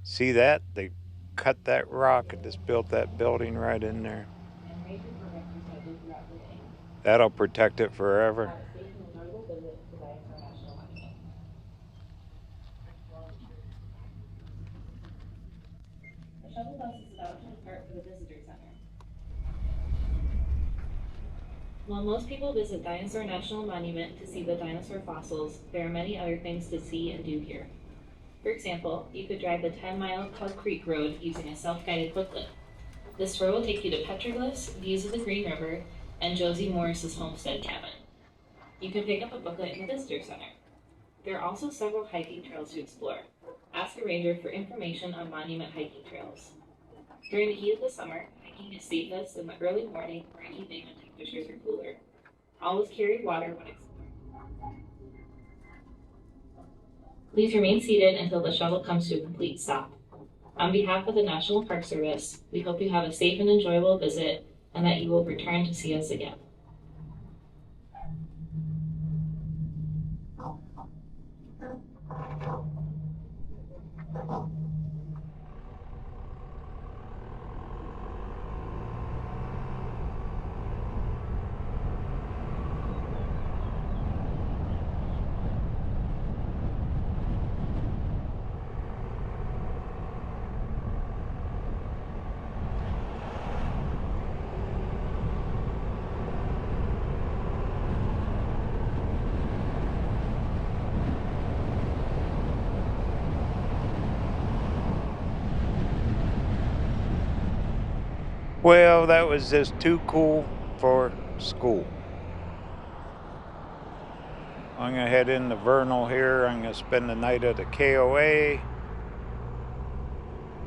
See that? They cut that rock and just built that building right in there. That'll protect it forever. The shuttle bus is about to depart for the visitor center. While most people visit Dinosaur National Monument to see the dinosaur fossils, there are many other things to see and do here. For example, you could drive the 10-mile Club Creek Road using a self-guided booklet. This tour will take you to petroglyphs, views of the Green River, and Josie Morris's homestead cabin. You can pick up a booklet in the visitor center. There are also several hiking trails to explore. Ask a ranger for information on monument hiking trails. During the heat of the summer, hiking is safest in the early morning or evening when temperatures are cooler. Always carry water when exploring. Please remain seated until the shuttle comes to a complete stop. On behalf of the National Park Service, we hope you have a safe and enjoyable visit and that you will return to see us again. Well, that was just too cool for school. I'm going to head into Vernal here. I'm going to spend the night at the KOA.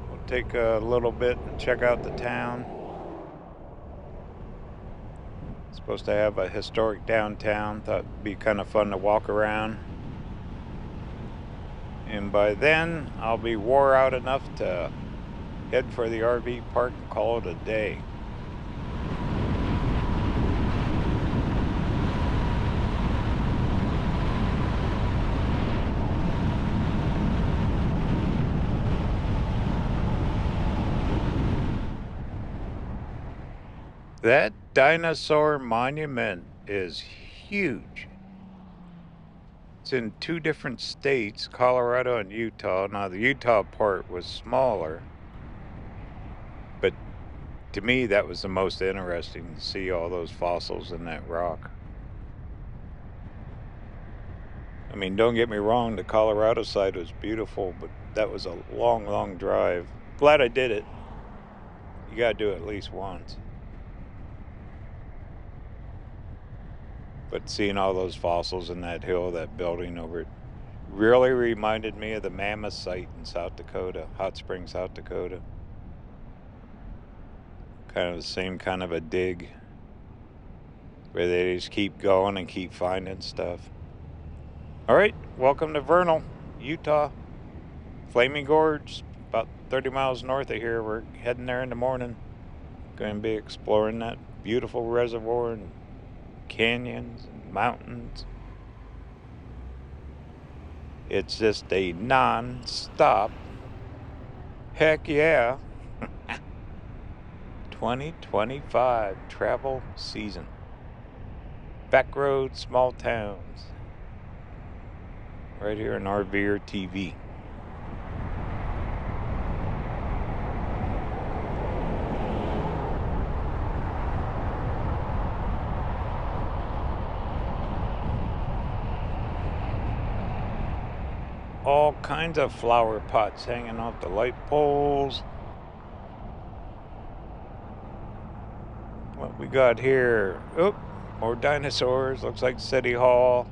We'll take a little bit and check out the town. It's supposed to have a historic downtown. Thought it'd be kind of fun to walk around. And by then, I'll be wore out enough to head for the RV park and call it a day. That dinosaur monument is huge. It's in 2 different states, Colorado and Utah. Now the Utah part was smaller, but to me that was the most interesting to see all those fossils in that rock. I mean, don't get me wrong, the Colorado side was beautiful, but that was a long, long drive. Glad I did it. You gotta do it at least once. But seeing all those fossils in that hill, that building over it, really reminded me of the Mammoth site in South Dakota, Hot Springs, South Dakota. Kind of the same kind of a dig, where they just keep going and keep finding stuff. All right, welcome to Vernal, Utah. Flaming Gorge, about 30 miles north of here. We're heading there in the morning. Going to be exploring that beautiful reservoir and canyons and mountains. It's just a non-stop, heck yeah, 2025 travel season. Back roads, small towns. Right here in RVerTV. All kinds of flower pots hanging off the light poles. What we got here? Oh, more dinosaurs. Looks like City Hall.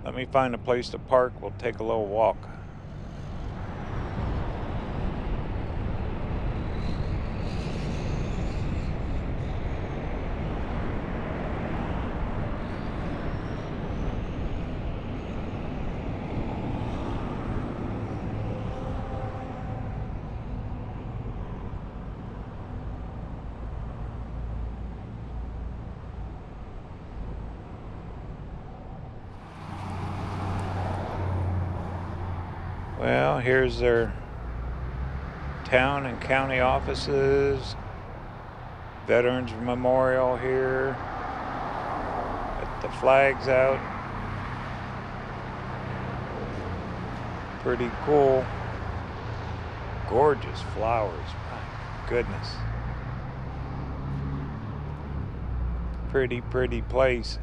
Let me find a place to park. We'll take a little walk. Well, here's their town and county offices. Veterans Memorial here. Got the flags out. Pretty cool. Gorgeous flowers. My goodness. Pretty, pretty place.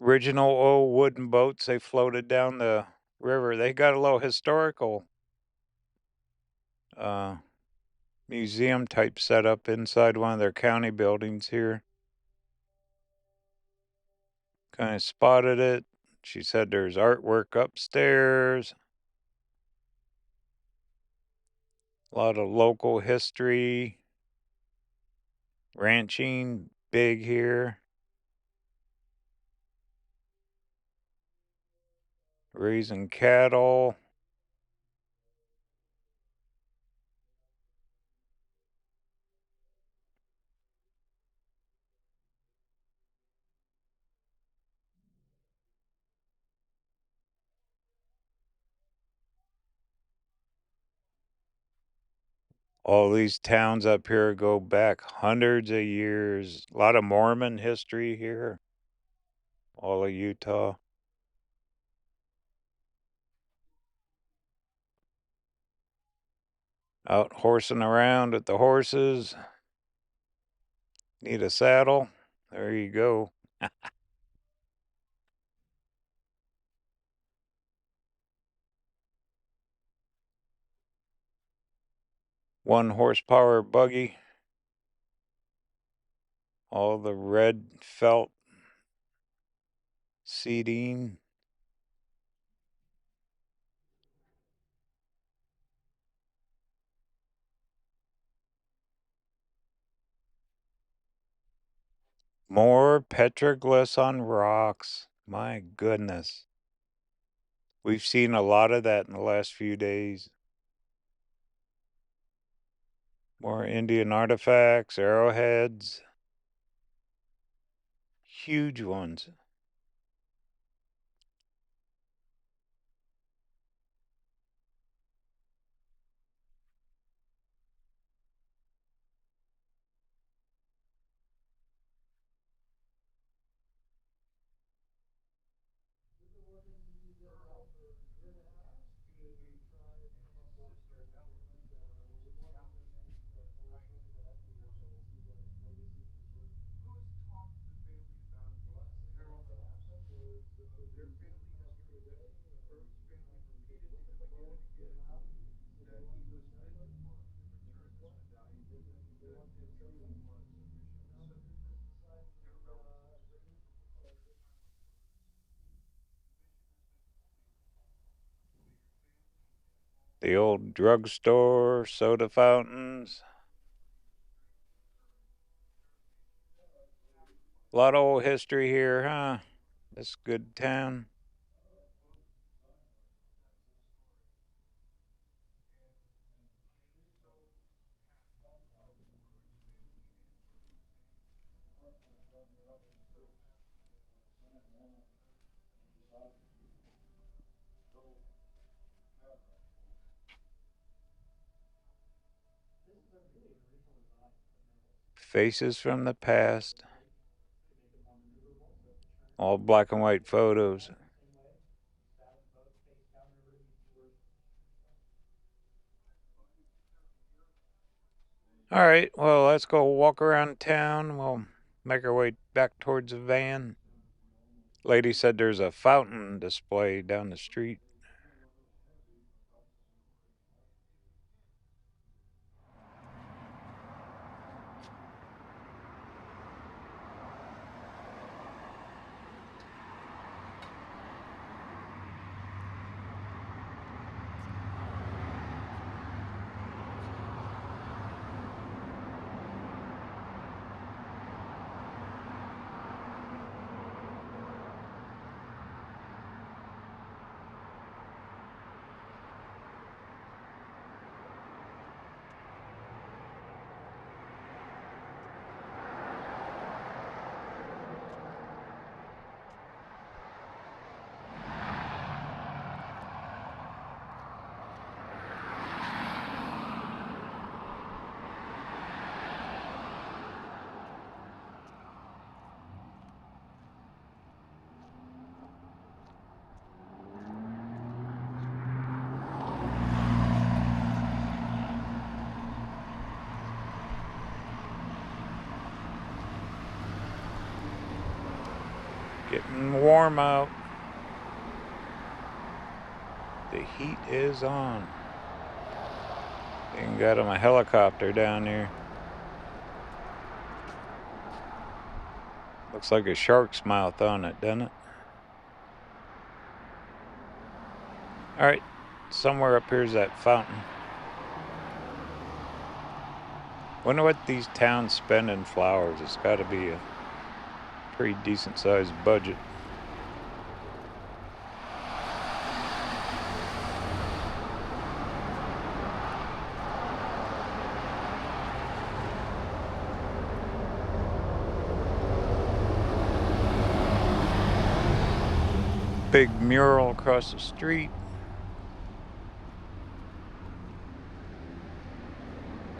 Original old wooden boats, they floated down the river. They got a little historical museum type setup inside one of their county buildings here. Kind of spotted it. She said there's artwork upstairs. A lot of local history. Ranching big here. Raising cattle. All these towns up here go back hundreds of years. A lot of Mormon history here. All of Utah. Out horsing around with the horses. Need a saddle? There you go. One horsepower buggy. All the red felt seating. More petroglyphs on rocks. My goodness. We've seen a lot of that in the last few days. More Indian artifacts, arrowheads. Huge ones. The old drugstore, soda fountains. A lot of old history here, huh? This good town. Faces from the past. All black and white photos. All right, well, let's go walk around town. We'll make our way back towards the van. Lady said there's a fountain display down the street. Getting warm out. The heat is on. Even got him a helicopter down here. Looks like a shark's mouth on it, doesn't it? All right, somewhere up here is that fountain. Wonder what these towns spend in flowers. It's got to be a pretty decent sized budget. Big mural across the street.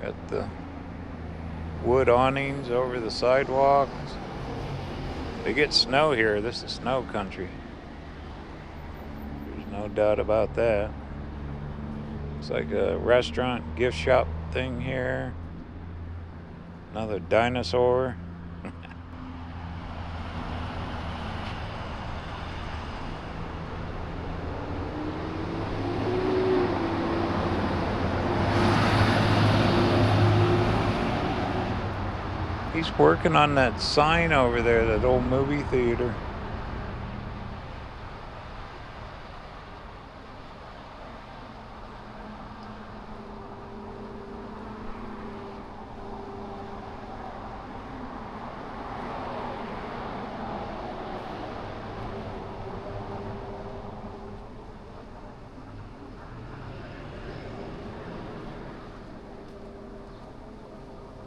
Got the wood awnings over the sidewalks. They get snow here. This is snow country. There's no doubt about that. It's like a restaurant, gift shop thing here. Another dinosaur. He's working on that sign over there, that old movie theater.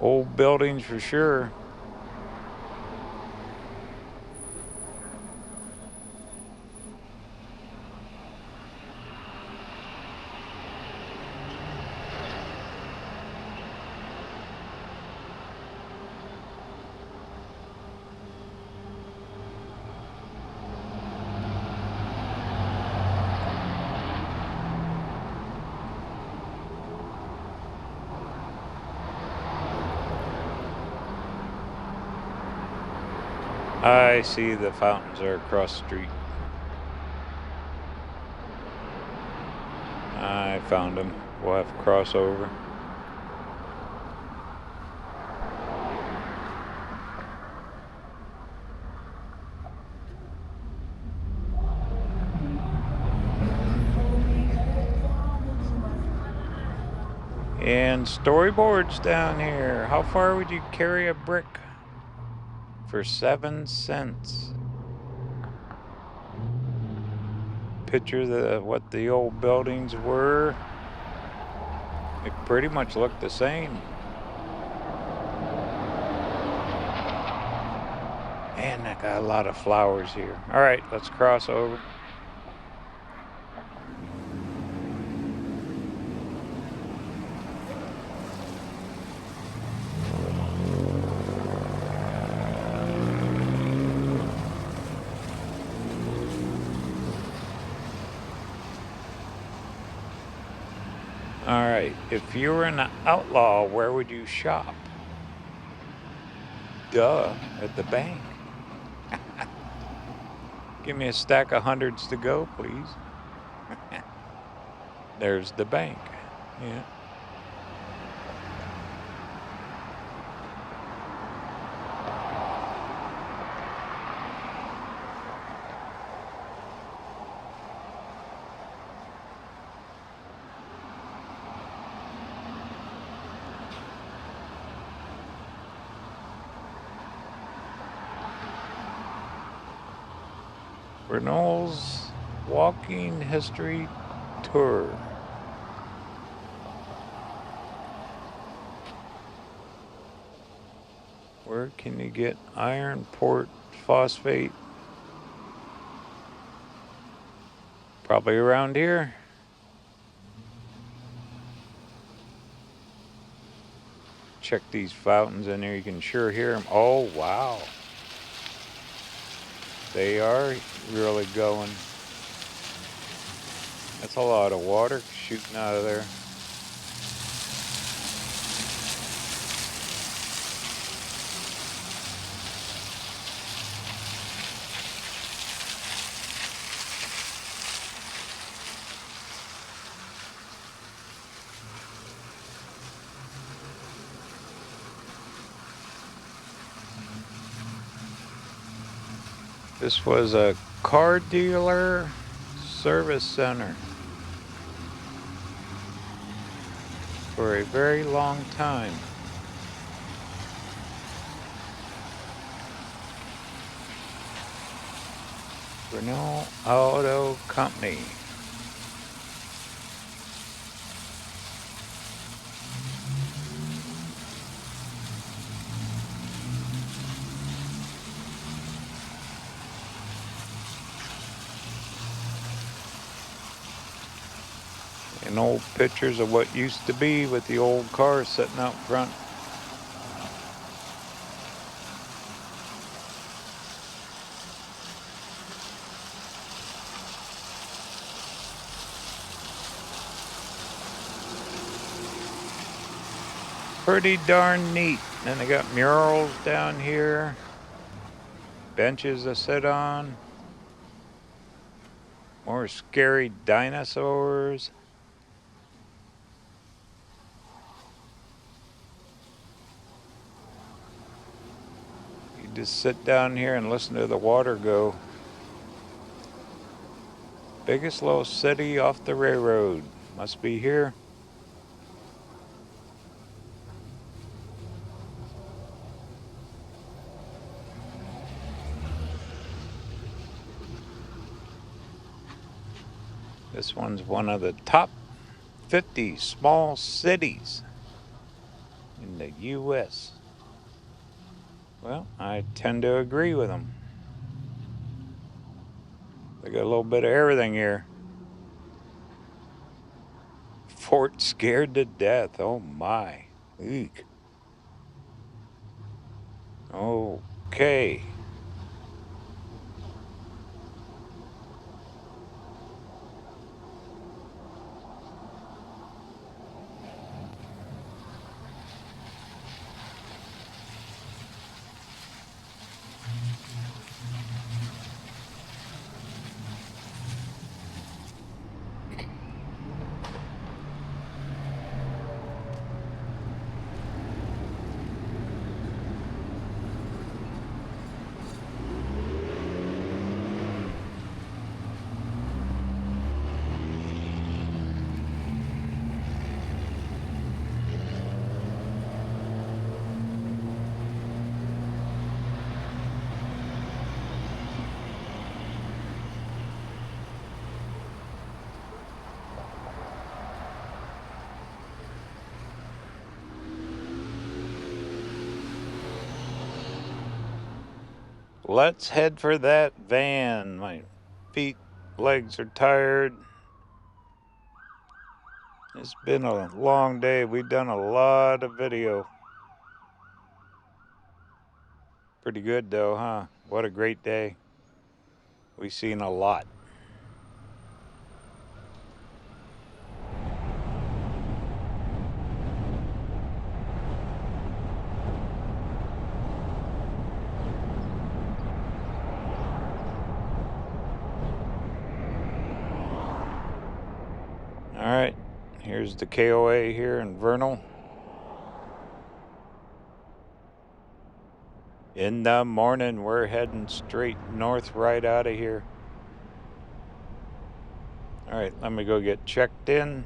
Old buildings for sure. I see the fountains are across the street. I found them. We'll have to cross over. And storyboards down here. How far would you carry a brick for 7 cents? Pictures of what the old buildings were. They pretty much look the same. Man, I got a lot of flowers here. All right, let's cross over. All right, if you were an outlaw, where would you shop? Duh, at the bank. Give me a stack of hundreds to go, please. There's the bank. Yeah. Vernal's Walking History Tour. Where can you get iron, port, phosphate? Probably around here. Check these fountains in there. You can sure hear them. Oh, wow. They are really going. That's a lot of water shooting out of there. This was a car dealer service center for a very long time. Vernal Auto Company. And old pictures of what used to be with the old cars sitting out front. Pretty darn neat. And they got murals down here, benches to sit on, more scary dinosaurs. You just sit down here and listen to the water go. Biggest little city off the railroad. Must be here. This one's one of the top 50 small cities in the U.S. Well, I tend to agree with them. They got a little bit of everything here. Fort Scared to Death. Oh my. Eek. Okay. Let's head for that van. My legs are tired. It's been a long day. We've done a lot of video. Pretty good though, huh? What a great day. We've seen a lot. All right, here's the KOA here in Vernal. In the morning, we're heading straight north right out of here. All right, let me go get checked in.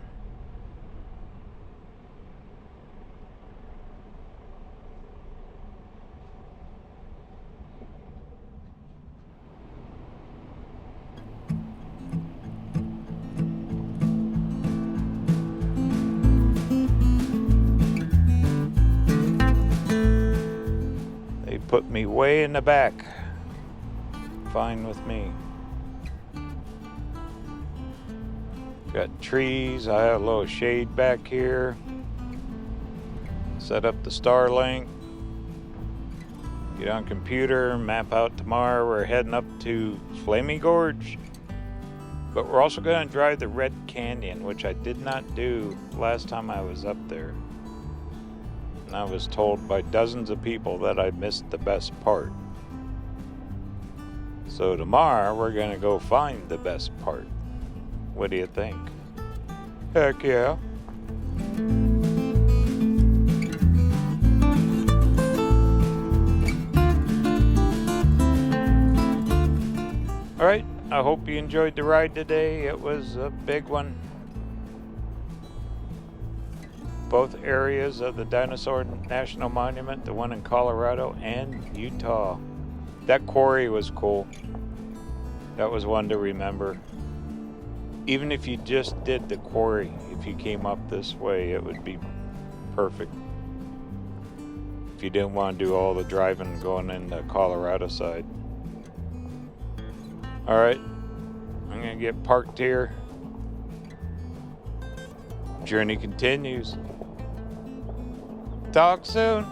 They put me way in the back. Fine with me. Got trees, I have a little shade back here. Set up the Starlink. Get on computer, map out tomorrow. We're heading up to Flaming Gorge. But we're also going to drive the Red Canyon, which I did not do last time I was up there. And I was told by dozens of people that I missed the best part. So tomorrow we're going to go find the best part. What do you think? Heck yeah. All right, I hope you enjoyed the ride today. It was a big one. Both areas of the Dinosaur National Monument, the one in Colorado and Utah. That quarry was cool. That was one to remember. Even if you just did the quarry, if you came up this way, it would be perfect. If you didn't want to do all the driving going in the Colorado side. All right, I'm gonna get parked here. Journey continues. Talk soon.